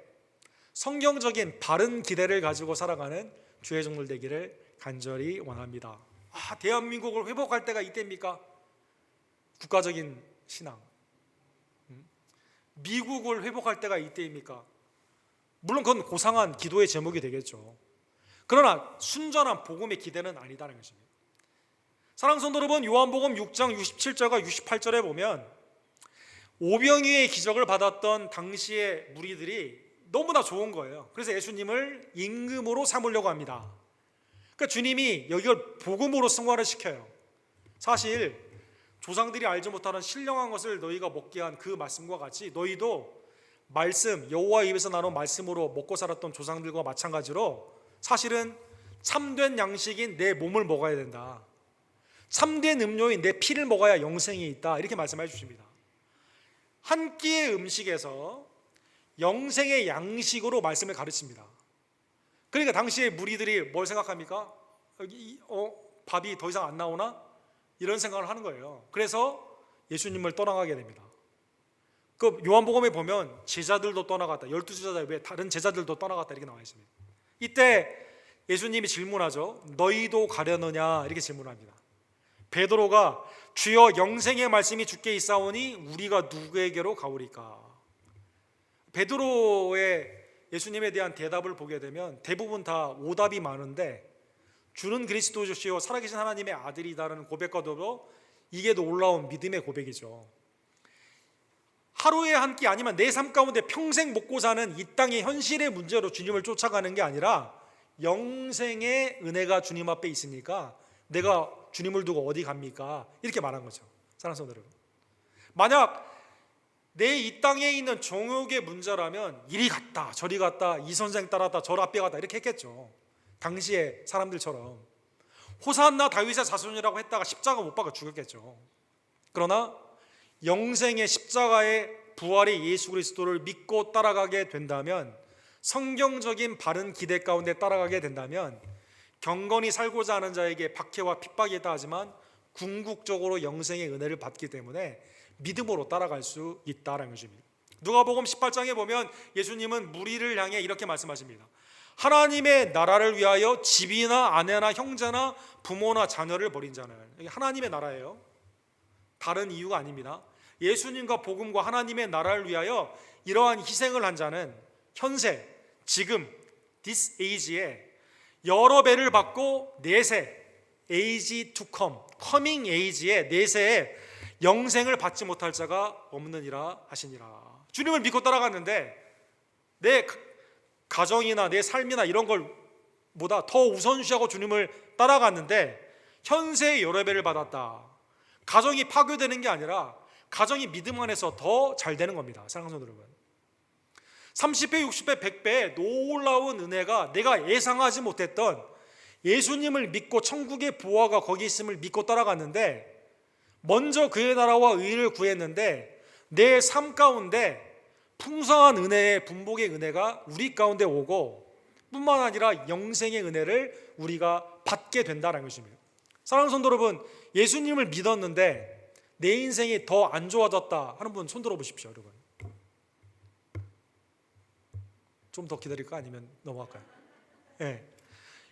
성경적인 바른 기대를 가지고 살아가는 주의 종들 되기를 간절히 원합니다. 대한민국을 회복할 때가 이때입니까? 국가적인 신앙. 미국을 회복할 때가 이때입니까? 물론 그건 고상한 기도의 제목이 되겠죠. 그러나 순전한 복음의 기대는 아니다는 것입니다. 사랑하는 성도 여러분, 요한복음 6장 67절과 68절에 보면 오병이의 기적을 받았던 당시의 무리들이 너무나 좋은 거예요. 그래서 예수님을 임금으로 삼으려고 합니다. 그러니까 주님이 여기를 복음으로 승화를 시켜요. 사실 조상들이 알지 못하는 신령한 것을 너희가 먹게 한 그 말씀과 같이 너희도 말씀, 여호와 입에서 나온 말씀으로 먹고 살았던 조상들과 마찬가지로 사실은 참된 양식인 내 몸을 먹어야 된다. 참된 음료인 내 피를 먹어야 영생이 있다 이렇게 말씀해 주십니다. 한 끼의 음식에서 영생의 양식으로 말씀을 가르칩니다. 그러니까 당시에 무리들이 뭘 생각합니까? 밥이 더 이상 안 나오나? 이런 생각을 하는 거예요. 그래서 예수님을 떠나가게 됩니다. 그 요한복음에 보면 제자들도 떠나갔다. 12제자 외에 다른 제자들도 떠나갔다 이렇게 나와 있습니다. 이때 예수님이 질문하죠. 너희도 가려느냐 이렇게 질문합니다. 베드로가 주여 영생의 말씀이 주께 있사오니 우리가 누구에게로 가오리까? 베드로의 예수님에 대한 대답을 보게 되면 대부분 다 오답이 많은데 주는 그리스도시요 살아계신 하나님의 아들이다라는 고백과 더불어 이게 놀라운 믿음의 고백이죠. 하루에 한 끼 아니면 내 삶 가운데 평생 먹고 사는 이 땅의 현실의 문제로 주님을 쫓아가는 게 아니라 영생의 은혜가 주님 앞에 있으니까 내가 주님을 두고 어디 갑니까? 이렇게 말한 거죠. 사랑하는 성도 여러분, 만약 내 이 땅에 있는 정욕의 문제라면 이리 갔다 저리 갔다 이 선생 따랐다 저 앞에 갔다 이렇게 했겠죠. 당시의 사람들처럼 호산나 다윗의 자손이라고 했다가 십자가 못 박아 죽였겠죠. 그러나 영생의 십자가의 부활의 예수 그리스도를 믿고 따라가게 된다면 성경적인 바른 기대 가운데 따라가게 된다면 경건히 살고자 하는 자에게 박해와 핍박이 있다 하지만 궁극적으로 영생의 은혜를 받기 때문에 믿음으로 따라갈 수 있다라는 것입니다. 누가복음 18장에 보면 예수님은 무리를 향해 이렇게 말씀하십니다. 하나님의 나라를 위하여 집이나 아내나 형제나 부모나 자녀를 버린 자는, 이게 하나님의 나라예요. 다른 이유가 아닙니다. 예수님과 복음과 하나님의 나라를 위하여 이러한 희생을 한 자는 현세, 지금, this age에 여러 배를 받고 내세, age to come, coming age에 내세에 영생을 받지 못할 자가 없느니라 하시니라. 주님을 믿고 따라갔는데 내 가정이나 내 삶이나 이런 걸 보다 더 우선시하고 주님을 따라갔는데 현세의 여러 배를 받았다. 가정이 파괴되는 게 아니라 가정이 믿음 안에서 더 잘 되는 겁니다. 사랑하는 성도 여러분, 30배, 60배, 100배의 놀라운 은혜가 내가 예상하지 못했던 예수님을 믿고 천국의 보화가 거기 있음을 믿고 따라갔는데 먼저 그의 나라와 의를 구했는데 내 삶 가운데 풍성한 은혜의 분복의 은혜가 우리 가운데 오고 뿐만 아니라 영생의 은혜를 우리가 받게 된다는 것입니다. 사랑하는 성도 여러분, 예수님을 믿었는데 내 인생이 더 안 좋아졌다 하는 분 손 들어 보십시오. 여러분, 좀 더 기다릴까 아니면 넘어갈까요? 네.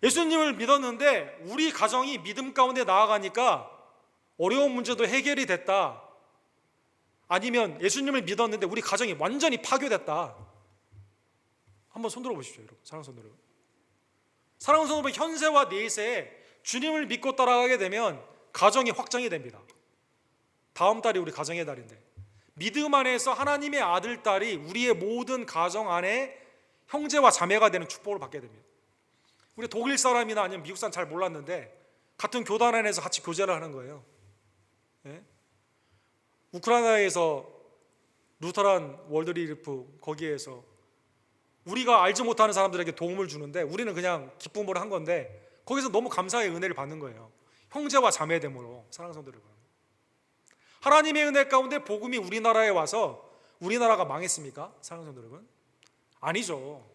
예수님을 믿었는데 우리 가정이 믿음 가운데 나아가니까 어려운 문제도 해결이 됐다. 아니면 예수님을 믿었는데 우리 가정이 완전히 파괴됐다. 한번 손들어 보십시오. 여러분, 사랑하는 성도 여러분, 사랑하는 성도 여러분, 현세와 내세에 주님을 믿고 따라가게 되면 가정이 확장이 됩니다. 다음 달이 우리 가정의 달인데 믿음 안에서 하나님의 아들, 딸이 우리의 모든 가정 안에 형제와 자매가 되는 축복을 받게 됩니다. 우리 독일 사람이나 아니면 미국 사람 잘 몰랐는데 같은 교단 안에서 같이 교제를 하는 거예요. 네? 우크라이나에서 루터란 월드리리프 거기에서 우리가 알지 못하는 사람들에게 도움을 주는데 우리는 그냥 기쁨으로 한 건데 거기서 너무 감사의 은혜를 받는 거예요. 형제와 자매됨으로. 사랑하는 성도 여러분, 하나님의 은혜 가운데 복음이 우리나라에 와서 우리나라가 망했습니까? 사랑하는 성도 여러분, 아니죠.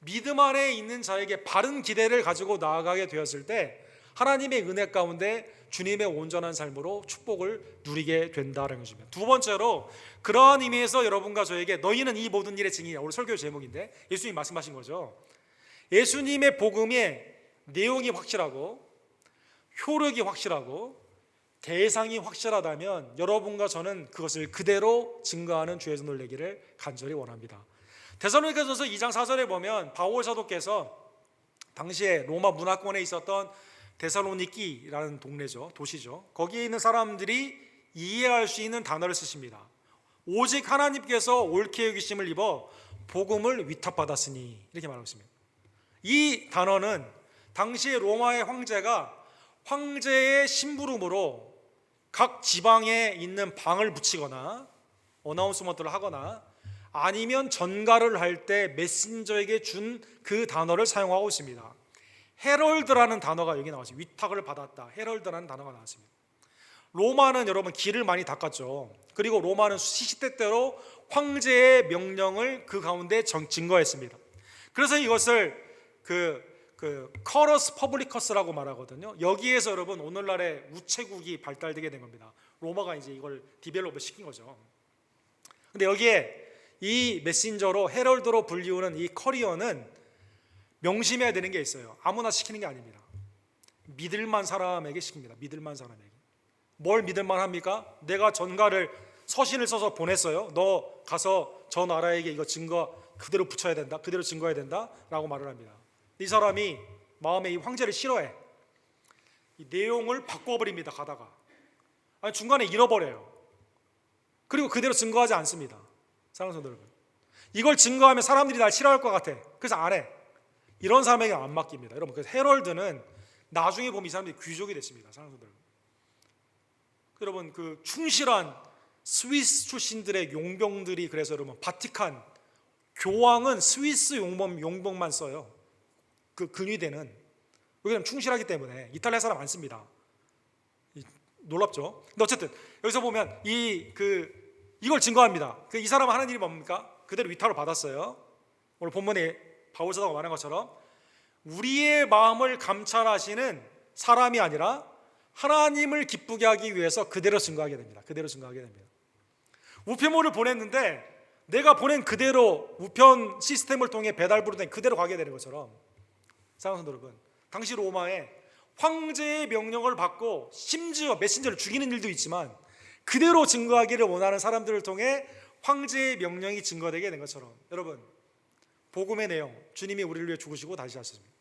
믿음 안에 있는 자에게 바른 기대를 가지고 나아가게 되었을 때 하나님의 은혜 가운데 주님의 온전한 삶으로 축복을 누리게 된다는 것입니다. 두 번째로, 그러한 의미에서 여러분과 저에게 너희는 이 모든 일의 증인이야, 오늘 설교 제목인데 예수님이 말씀하신 거죠. 예수님의 복음의 내용이 확실하고 효력이 확실하고 대상이 확실하다면 여러분과 저는 그것을 그대로 증거하는 주의 손을 내기를 간절히 원합니다. 데살로니가전서 2장 4절에 보면 바울 사도께서 당시에 로마 문화권에 있었던 데살로니키라는 동네죠, 도시죠. 거기에 있는 사람들이 이해할 수 있는 단어를 쓰십니다. 오직 하나님께서 옳게 여기심을 입어 복음을 위탁받았으니, 이렇게 말하고 있습니다. 이 단어는 당시에 로마의 황제가 황제의 심부름으로 각 지방에 있는 방을 붙이거나 어나운스먼트를 하거나 아니면 전가를 할 때 메신저에게 준 그 단어를 사용하고 있습니다. 헤럴드라는 단어가 여기 나왔습니다. 위탁을 받았다, 헤럴드라는 단어가 나왔습니다. 로마는 여러분 길을 많이 닦았죠. 그리고 로마는 시시때때로 황제의 명령을 그 가운데 증거했습니다. 그래서 이것을 커러스 퍼블리커스라고 말하거든요. 여기에서 여러분 오늘날의 우체국이 발달되게 된 겁니다. 로마가 이제 이걸 디벨롭을 시킨 거죠. 근데 여기에 이 메신저로 헤럴드로 불리우는 이 커리어는 명심해야 되는 게 있어요. 아무나 시키는 게 아닙니다. 믿을만 사람에게 시킵니다. 믿을만 사람에게. 뭘 믿을만 합니까? 내가 전가를 서신을 써서 보냈어요. 너 가서 저 나라에게 이거 증거 그대로 붙여야 된다, 그대로 증거해야 된다 라고 말을 합니다. 이 사람이 마음에 이 황제를 싫어해. 이 내용을 바꿔버립니다. 가다가 아니, 중간에 잃어버려요. 그리고 그대로 증거하지 않습니다. 사랑하는 성도 여러분, 이걸 증거하면 사람들이 날 싫어할 것 같아. 그래서 안 해. 이런 사람에게 안 맡깁니다. 여러분, 그래서 헤럴드는 나중에 보면 이 사람들이 귀족이 됐습니다. 사랑하는 성도 여러분, 여러분 그 충실한 스위스 출신들의 용병들이, 그래서 여러분 바티칸 교황은 스위스 용병만 써요. 그 근위대는. 왜냐하면 충실하기 때문에. 이탈리아 사람 안 씁니다. 놀랍죠? 근데 어쨌든 여기서 보면 이걸 증거합니다. 이 사람은 하는 일이 뭡니까? 그대로 위탁을 받았어요. 오늘 본문에 바울 사도가 말한 것처럼 우리의 마음을 감찰하시는 사람이 아니라 하나님을 기쁘게 하기 위해서 그대로 증거하게 됩니다. 그대로 증거하게 됩니다. 우편물을 보냈는데 내가 보낸 그대로 우편 시스템을 통해 배달부로 그대로 가게 되는 것처럼, 사랑하는 성도 여러분, 당시 로마에 황제의 명령을 받고 심지어 메신저를 죽이는 일도 있지만 그대로 증거하기를 원하는 사람들을 통해 황제의 명령이 증거되게 된 것처럼, 여러분, 복음의 내용, 주님이 우리를 위해 죽으시고 다시 하셨습니다.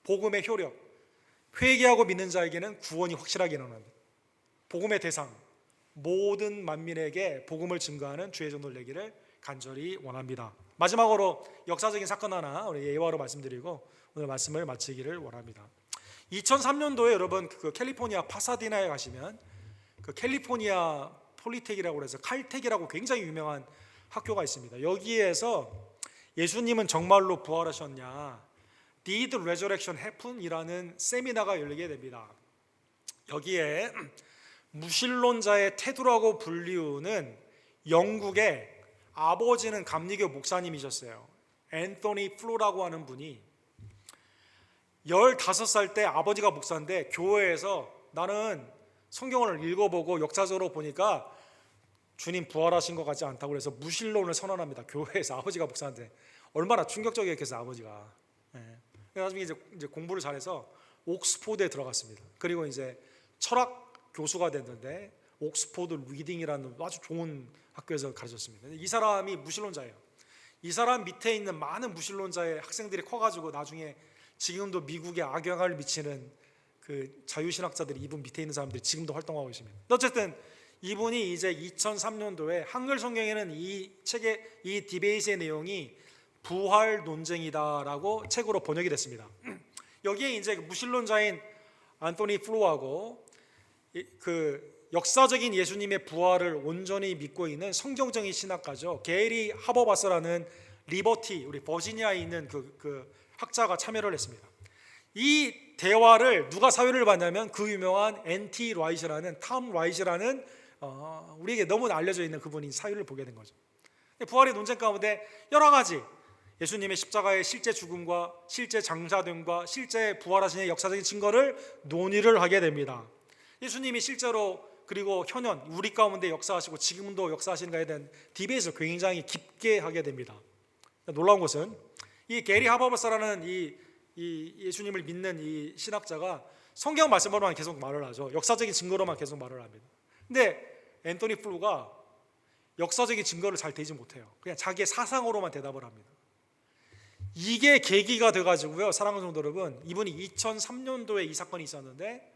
복음의 효력, 회개하고 믿는 자에게는 구원이 확실하게 일어납니다. 복음의 대상, 모든 만민에게 복음을 증거하는 주의 종들 되기를 간절히 원합니다. 마지막으로 역사적인 사건 하나 우리 예화로 말씀드리고 오늘 말씀을 마치기를 원합니다. 2003년도에 여러분 그 캘리포니아 파사디나에 가시면 그 캘리포니아 폴리텍이라고 해서 칼텍이라고 굉장히 유명한 학교가 있습니다. 여기에서 예수님은 정말로 부활하셨냐, Did Resurrection Happen? 이라는 세미나가 열리게 됩니다. 여기에 무신론자의 태도라고 불리우는 영국의 아버지는 감리교 목사님이셨어요. 앤토니 플로라고 하는 분이 15살 때 아버지가 목사인데 교회에서 나는 성경을 읽어보고 역사적으로 보니까 주님 부활하신 것 같지 않다고 해서 무신론을 선언합니다. 교회에서 아버지가 목사인데 얼마나 충격적이었겠어요, 아버지가. 나중에 이제 공부를 잘해서 옥스포드에 들어갔습니다. 그리고 이제 철학 교수가 됐는데 옥스포드 리딩이라는 아주 좋은 학교에서 가르쳤습니다. 이 사람이 무신론자예요. 이 사람 밑에 있는 많은 무신론자의 학생들이 커가지고 나중에 지금도 미국에 악영향을 미치는 그 자유신학자들이 이분 밑에 있는 사람들이 지금도 활동하고 있습니다. 어쨌든 이분이 이제 2003년도에 한글 성경에는 이 책의 이 디베이트의 내용이 부활 논쟁이다라고 책으로 번역이 됐습니다. 여기에 이제 무신론자인 안토니 플로하고 그 역사적인 예수님의 부활을 온전히 믿고 있는 성경적인 신학가죠, 게리 하버바스라는 리버티, 우리 버지니아에 있는 그 학자가 참여를 했습니다. 이 대화를 누가 사회를 봤냐면 그 유명한 N.T. 라이트라는 탐 라이트라는 우리에게 너무 알려져 있는 그분이 사회를 보게 된 거죠. 부활의 논쟁 가운데 여러 가지 예수님의 십자가의 실제 죽음과 실제 장사됨과 실제 부활하신 역사적인 증거를 논의를 하게 됩니다. 예수님이 실제로 그리고 현현 우리 가운데 역사하시고 지금도 역사하시는 것에 대한 디베이트를 굉장히 깊게 하게 됩니다. 놀라운 것은 이 게리 하버버스라는 이 예수님을 믿는 이 신학자가 성경 말씀으로만 계속 말을 하죠. 역사적인 증거로만 계속 말을 합니다. 근데 앤토니 플루가 역사적인 증거를 잘 대지 못해요. 그냥 자기의 사상으로만 대답을 합니다. 이게 계기가 돼가지고요, 사랑하는 성도 여러분, 이분이 2003년도에 이 사건이 있었는데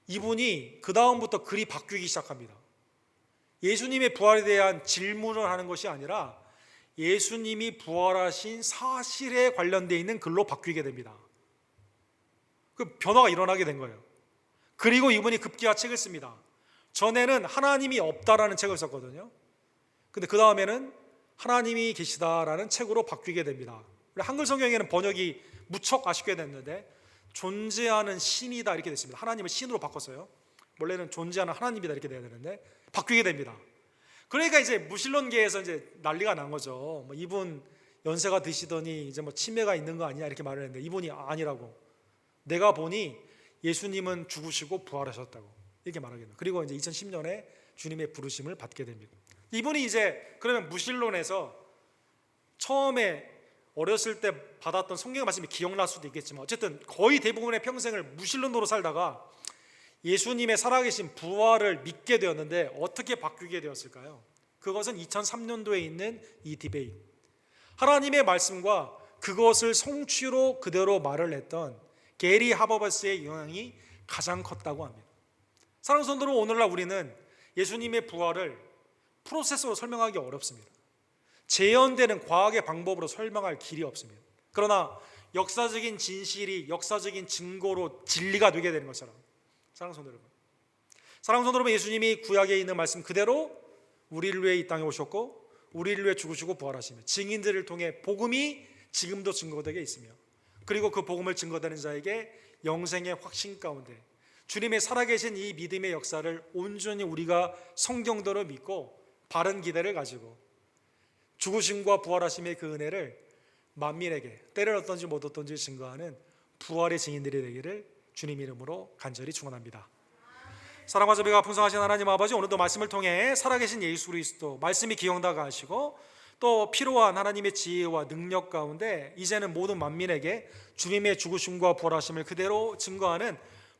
이분이 그 다음부터 글이 바뀌기 시작합니다. 예수님의 부활에 대한 질문을 하는 것이 아니라 예수님이 부활하신 사실에 관련되어 있는 글로 바뀌게 됩니다. 그 변화가 일어나게 된 거예요. 그리고 이분이 급기야 책을 씁니다. 전에는 하나님이 없다라는 책을 썼거든요. 근데 그 다음에는 하나님이 계시다라는 책으로 바뀌게 됩니다. 한글 성경에는 번역이 무척 아쉽게 됐는데 존재하는 신이다 이렇게 됐습니다. 하나님을 신으로 바꿨어요. 원래는 존재하는 하나님이다 이렇게 돼야 되는데 바뀌게 됩니다. 그러니까 이제 무신론계에서 이제 난리가 난 거죠. 뭐 이분 연세가 드시더니 이제 뭐 치매가 있는 거 아니냐 이렇게 말을 했는데 이분이 아니라고, 내가 보니 예수님은 죽으시고 부활하셨다고 이렇게 말하게 됩니다. 그리고 이제 2010년에 주님의 부르심을 받게 됩니다. 이분이 이제 그러면 무신론에서 처음에 어렸을 때 받았던 성경 말씀이 기억날 수도 있겠지만 어쨌든 거의 대부분의 평생을 무신론으로 살다가 예수님의 살아계신 부활을 믿게 되었는데 어떻게 바뀌게 되었을까요? 그것은 2003년도에 있는 이 디베이트, 하나님의 말씀과 그것을 성취로 그대로 말을 했던 게리 하버버스의 영향이 가장 컸다고 합니다. 사랑하는 성도들, 오늘날 우리는 예수님의 부활을 프로세스로 설명하기 어렵습니다. 재현되는 과학의 방법으로 설명할 길이 없습니다. 그러나 역사적인 진실이 역사적인 증거로 진리가 되게 되는 것처럼, 사랑하는 성도 여러분, 사랑하는 성도 여러분, 예수님이 구약에 있는 말씀 그대로 우리를 위해 이 땅에 오셨고 우리를 위해 죽으시고 부활하시며 증인들을 통해 복음이 지금도 증거되게 있으며 그리고 그 복음을 증거되는 자에게 영생의 확신 가운데 주님의 살아계신 이 믿음의 역사를 온전히 우리가 성경대로 믿고 바른 기대를 가지고 죽으심과 부활하심의 그 은혜를 만민에게 때를 얻든지 못 얻든지 증거하는 부활의 증인들이 되기를 주님 이름으로 간절히 축원합니다. 사랑과 자비가 풍성하신 하나님 아버지, 오늘도 말씀을 통해 살아계신 예수 그리스도 말씀이 기억나가 하시고 또 필요한 하나님의 지혜와 능력 가운데 이제는 모든 만민에게 주님의 죽으심과 부활하심을 그대로 증거하는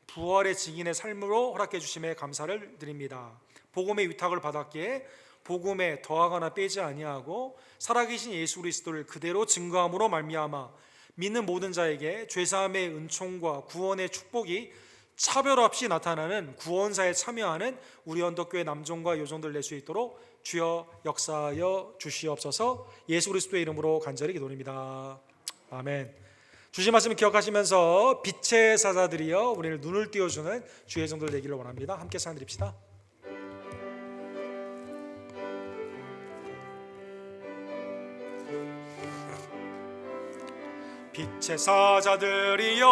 부활의 증인의 삶으로 허락해 주심에 감사를 드립니다. 복음의 위탁을 받았기에 복음에 더하거나 빼지 아니하고 살아계신 예수 그리스도를 그대로 증거함으로 말미암아 믿는 모든 자에게 죄사함의 은총과 구원의 축복이 차별 없이 나타나는 구원사에 참여하는 우리 언덕교회 남종과 여종들 낼 수 있도록 주여 역사하여 주시옵소서. 예수 그리스도의 이름으로 간절히 기도드립니다. 아멘. 주신 말씀을 기억하시면서 빛의 사자들이여 우리를 눈을 띄워주는 주의 종들 되기를 원합니다. 함께 찬양드립시다. 빛의 사자들이여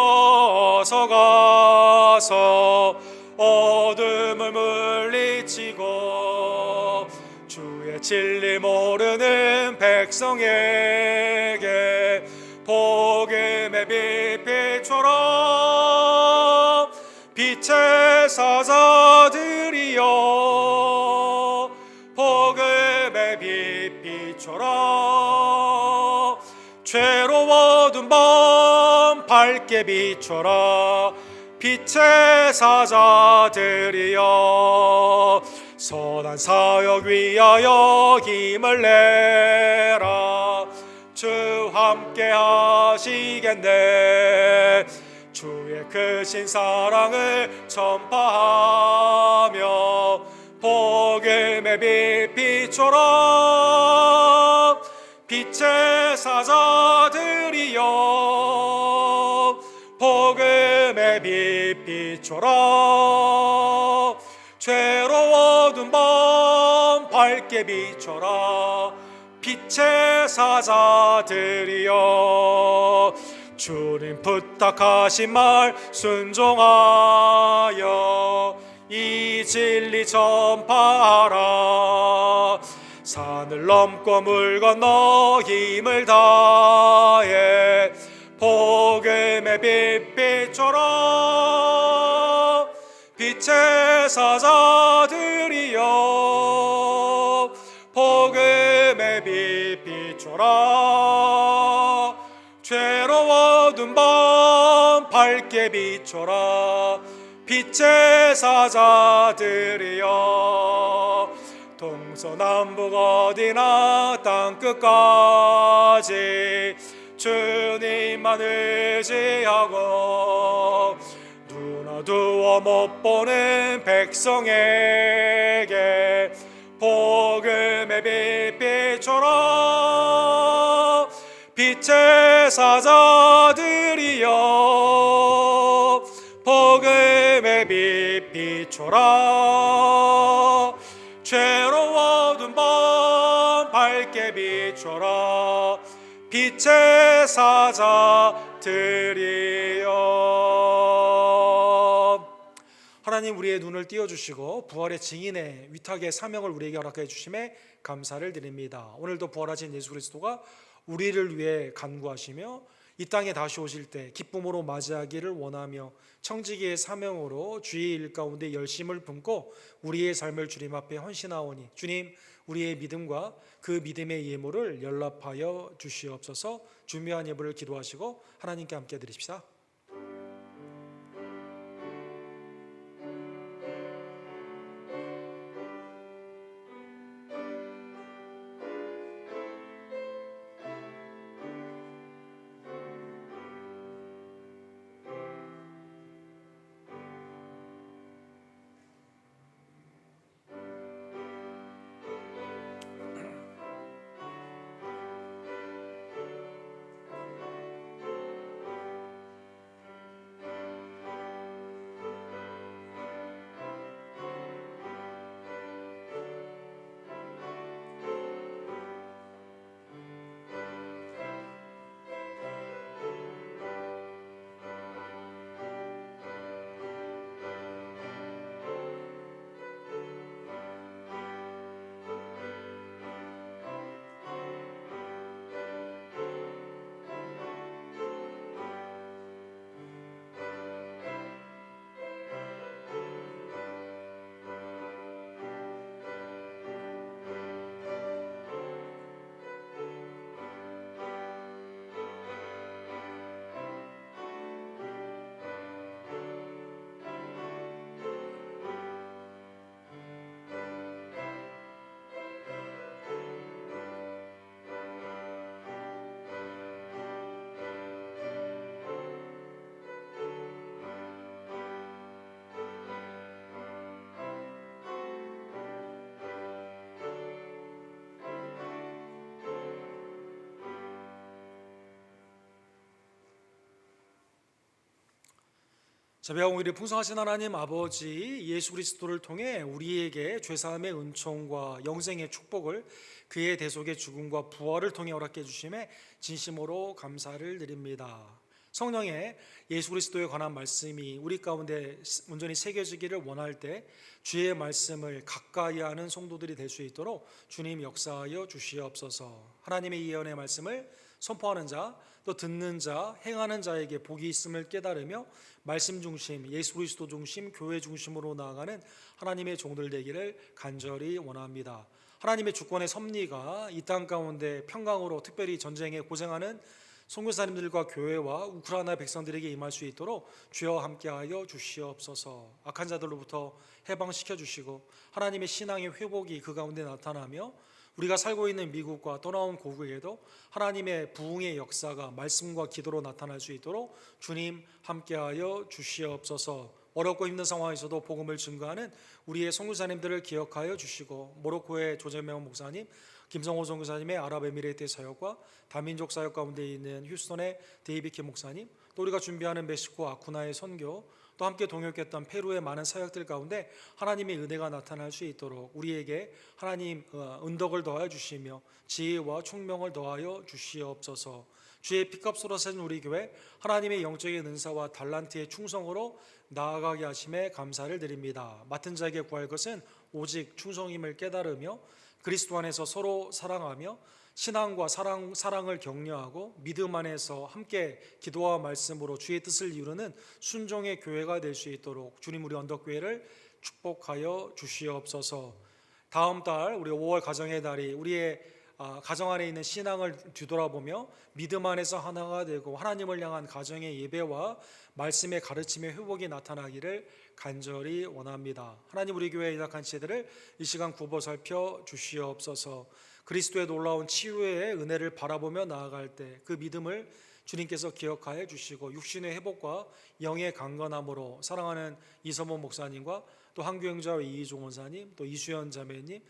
어서 가서 어둠을 물리치고 주의 진리 모르는 백성에게 복음의 빛 비춰라. 빛의 사자들이여 복음의 빛 비춰라. 괴로워둔 밤 밝게 비춰라. 빛의 사자들이여 선한 사역 위하여 힘을 내라. 주 함께 하시겠네. 주의 크신 사랑을 전파하며 복음의 빛 비춰라. 빛의 사자들이여 복음의 빛 비춰라. 괴로워둔 밤 밝게 비춰라. 빛의 사자들이여 주님 부탁하신 말 순종하여 이 진리 전파하라. 산을 넘고 물 건너 힘을 다해 복음의 빛 비춰라. 빛의 사자들이여 복음의 빛 비춰라. 괴로워둔 밤 밝게 비춰라. 빛의 사자들이여 동서남북 어디나 땅끝까지 주님만 의지하고 눈 어두워 못 보는 백성에게 복음의 빛 비춰라. 빛의 사자들이여 복음의 빛 비춰라. 괴로워둔 밤 밝게 비춰라. 빛의 사자들이여. 하나님, 우리의 눈을 띄워주시고 부활의 증인의 위탁의 사명을 우리에게 허락해 주심에 감사를 드립니다. 오늘도 부활하신 예수 그리스도가 우리를 위해 간구하시며 이 땅에 다시 오실 때 기쁨으로 맞이하기를 원하며 청지기의 사명으로 주의 일 가운데 열심을 품고 우리의 삶을 주님 앞에 헌신하오니 주님, 우리의 믿음과 그 믿음의 예물을 연락하여 주시옵소서. 준비한 예물을 기도하시고 하나님께 함께 드립시다. 자비하고 우리 풍성하신 하나님 아버지, 예수 그리스도를 통해 우리에게 죄사함의 은총과 영생의 축복을 그의 대속의 죽음과 부활을 통해 허락해 주심에 진심으로 감사를 드립니다. 성령의 예수 그리스도에 관한 말씀이 우리 가운데 온전히 새겨지기를 원할 때 주의 말씀을 가까이 하는 성도들이 될 수 있도록 주님 역사하여 주시옵소서. 하나님의 예언의 말씀을 선포하는 자, 또 듣는 자, 행하는 자에게 복이 있음을 깨달으며 말씀 중심, 예수 그리스도 중심, 교회 중심으로 나아가는 하나님의 종들 되기를 간절히 원합니다. 하나님의 주권의 섭리가 이 땅 가운데 평강으로 특별히 전쟁에 고생하는 선교사님들과 교회와 우크라이나 백성들에게 임할 수 있도록 주여 함께하여 주시옵소서. 악한 자들로부터 해방시켜 주시고 하나님의 신앙의 회복이 그 가운데 나타나며 우리가 살고 있는 미국과 떠나온 고국에도 하나님의 부흥의 역사가 말씀과 기도로 나타날 수 있도록 주님 함께하여 주시옵소서. 어렵고 힘든 상황에서도 복음을 증거하는 우리의 선교사님들을 기억하여 주시고 모로코의 조재명 목사님, 김성호 선교사님의 아랍에미레이트의 사역과 다민족 사역 가운데 있는 휴스턴의 데이비키 목사님, 또 우리가 준비하는 멕시코 아쿠나의 선교, 또 함께 동역했던 페루의 많은 사역들 가운데 하나님의 은혜가 나타날 수 있도록 우리에게 하나님 은덕을 더하여 주시며 지혜와 총명을 더하여 주시옵소서. 주의 피값으로 산 우리 교회 하나님의 영적인 은사와 달란트의 충성으로 나아가게 하심에 감사를 드립니다. 맡은 자에게 구할 것은 오직 충성임을 깨달으며 그리스도 안에서 서로 사랑하며 신앙과 사랑을 격려하고 믿음 안에서 함께 기도와 말씀으로 주의 뜻을 이루는 순종의 교회가 될 수 있도록 주님 우리 언덕교회를 축복하여 주시옵소서. 다음 달 우리 5월 가정의 달이 우리의 가정 안에 있는 신앙을 뒤돌아보며 믿음 안에서 하나가 되고 하나님을 향한 가정의 예배와 말씀의 가르침의 회복이 나타나기를 간절히 원합니다. 하나님 우리 교회의 연약한 지체들을 이 시간 굽어 살펴 주시옵소서. 그리스도의 놀라운 치유의 은혜를 바라보며 나아갈 때 그 믿음을 주님께서 기억하여 주시고 육신의 회복과 영의 강건함으로 사랑하는 이서모 목사님과 또 한교영자와 이희종 원사님, 또 이수연 자매님,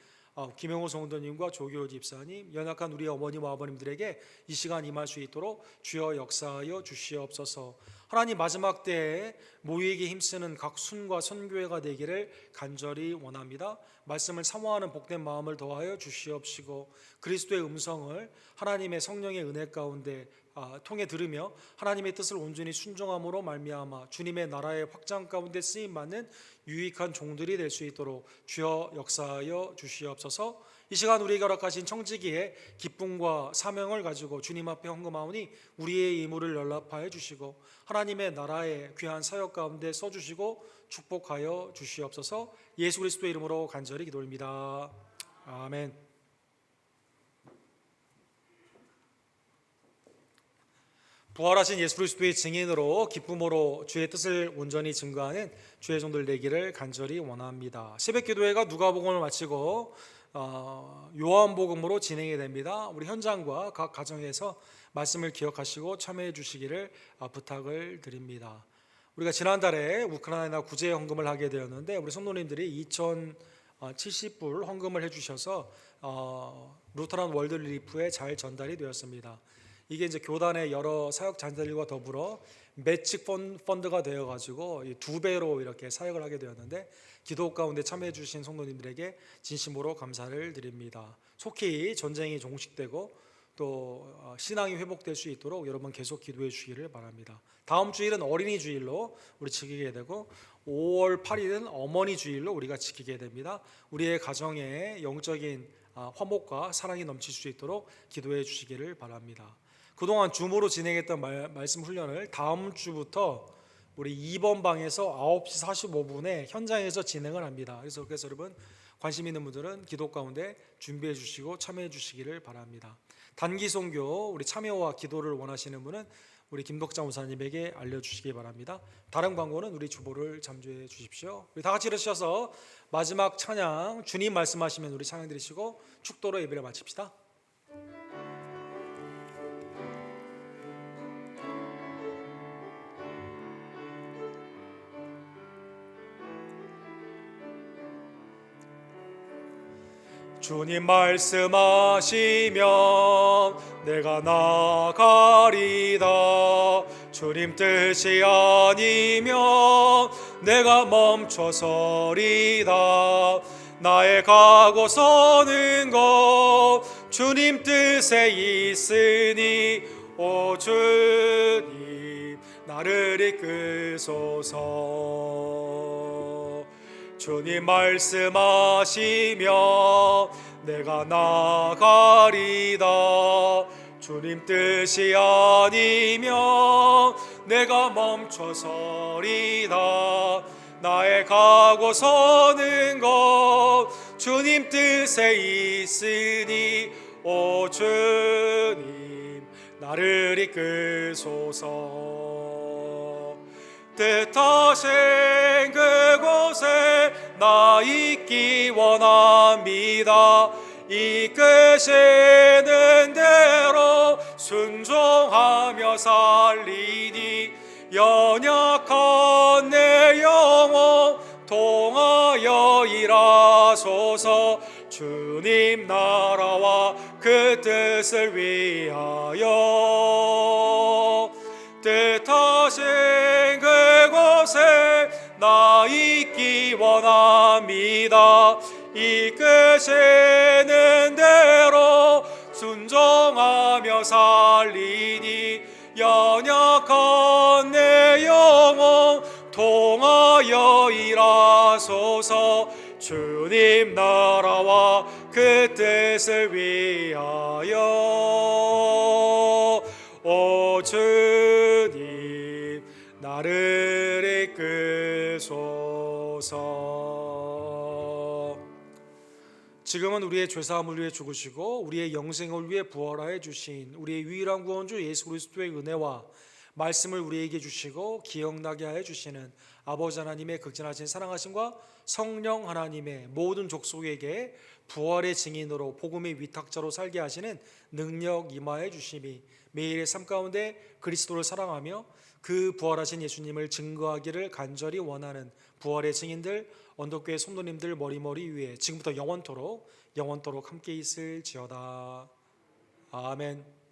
김영호 성도님과 조교 집사님, 연약한 우리 어머니와 아버님들에게 이 시간 임할 수 있도록 주여 역사하여 주시옵소서. 하나님 마지막 때에 모이기 힘쓰는 각 순과 선교회가 되기를 간절히 원합니다. 말씀을 사모하는 복된 마음을 더하여 주시옵시고 그리스도의 음성을 하나님의 성령의 은혜 가운데 통해 들으며 하나님의 뜻을 온전히 순종함으로 말미암아 주님의 나라의 확장 가운데 쓰임받는 유익한 종들이 될 수 있도록 주여 역사하여 주시옵소서. 이 시간 우리에게 허락하신 청지기의 기쁨과 사명을 가지고 주님 앞에 헌금하오니 우리의 의무를 연락하여 주시고 하나님의 나라의 귀한 사역 가운데 써주시고 축복하여 주시옵소서. 예수 그리스도의 이름으로 간절히 기도드립니다. 아멘. 부활하신 예수 그리스도의 증인으로 기쁨으로 주의 뜻을 온전히 증거하는 주의 종들 되기를 간절히 원합니다. 새벽기도회가 누가복음을 마치고 요한복음으로 진행이 됩니다. 우리 현장과 각 가정에서 말씀을 기억하시고 참여해 주시기를 부탁을 드립니다. 우리가 지난달에 우크라이나 구제 헌금을 하게 되었는데 우리 성도님들이 2,070불 헌금을 해주셔서 루터란 월드 리리프에 잘 전달이 되었습니다. 이게 이제 교단의 여러 사역 잔들과 더불어 매치 펀드가 되어가지고 2배로 이렇게 사역을 하게 되었는데 기도 가운데 참여해 주신 성도님들에게 진심으로 감사를 드립니다. 속히 전쟁이 종식되고 또 신앙이 회복될 수 있도록 여러분 계속 기도해 주시기를 바랍니다. 다음 주일은 어린이 주일로 우리 지키게 되고 5월 8일은 어머니 주일로 우리가 지키게 됩니다. 우리의 가정에 영적인 화목과 사랑이 넘칠 수 있도록 기도해 주시기를 바랍니다. 그동안 줌으로 진행했던 말씀 훈련을 다음 주부터 우리 2번 방에서 9시 45분에 현장에서 진행을 합니다. 그래서 여러분 관심 있는 분들은 기도 가운데 준비해 주시고 참여해 주시기를 바랍니다. 단기 선교 우리 참여와 기도를 원하시는 분은 우리 김덕장 우사님에게 알려주시기 바랍니다. 다른 광고는 우리 주보를 잠조해 주십시오. 우리 다 같이 일어서셔서 마지막 찬양 주님 말씀하시면 우리 찬양 드리시고 축도로 예배를 마칩시다. 주님 말씀하시면 내가 나가리다. 주님 뜻이 아니면 내가 멈춰서리다. 나의 가고 서는 것 주님 뜻에 있으니 오 주님 나를 이끄소서. 주님 말씀하시면 내가 나가리다. 주님 뜻이 아니면 내가 멈춰서리다. 나의 가고 서는 것 주님 뜻에 있으니 오 주님 나를 이끄소서. 뜻하신 그곳에 나 있기 원합니다. 이끄시는 대로 순종하며 살리니 연약한 내 영혼 통하여 일하소서. 주님 나라와 그 뜻을 위하여 뜻하신 그곳에 나 있기 원합니다. 이끄시는 대로 순종하며 살리니 연약한 내 영혼 통하여 일하소서. 주님 나라와 그 뜻을 위하여 오 주님 나를 이끄소서. 지금은 우리의 죄사함을 위해 죽으시고 우리의 영생을 위해 부활하여 주신 우리의 유일한 구원주 예수 그리스도의 은혜와 말씀을 우리에게 주시고 기억나게 하여 주시는 아버지 하나님의 극진하신 사랑하심과 성령 하나님의 모든 족속에게 부활의 증인으로 복음의 위탁자로 살게 하시는 능력 임하여 주심이 매일의 삶 가운데 그리스도를 사랑하며 그 부활하신 예수님을 증거하기를 간절히 원하는 부활의 증인들 언덕교회 성도님들 머리머리 위에 지금부터 영원토록 함께 있을지어다. 아멘.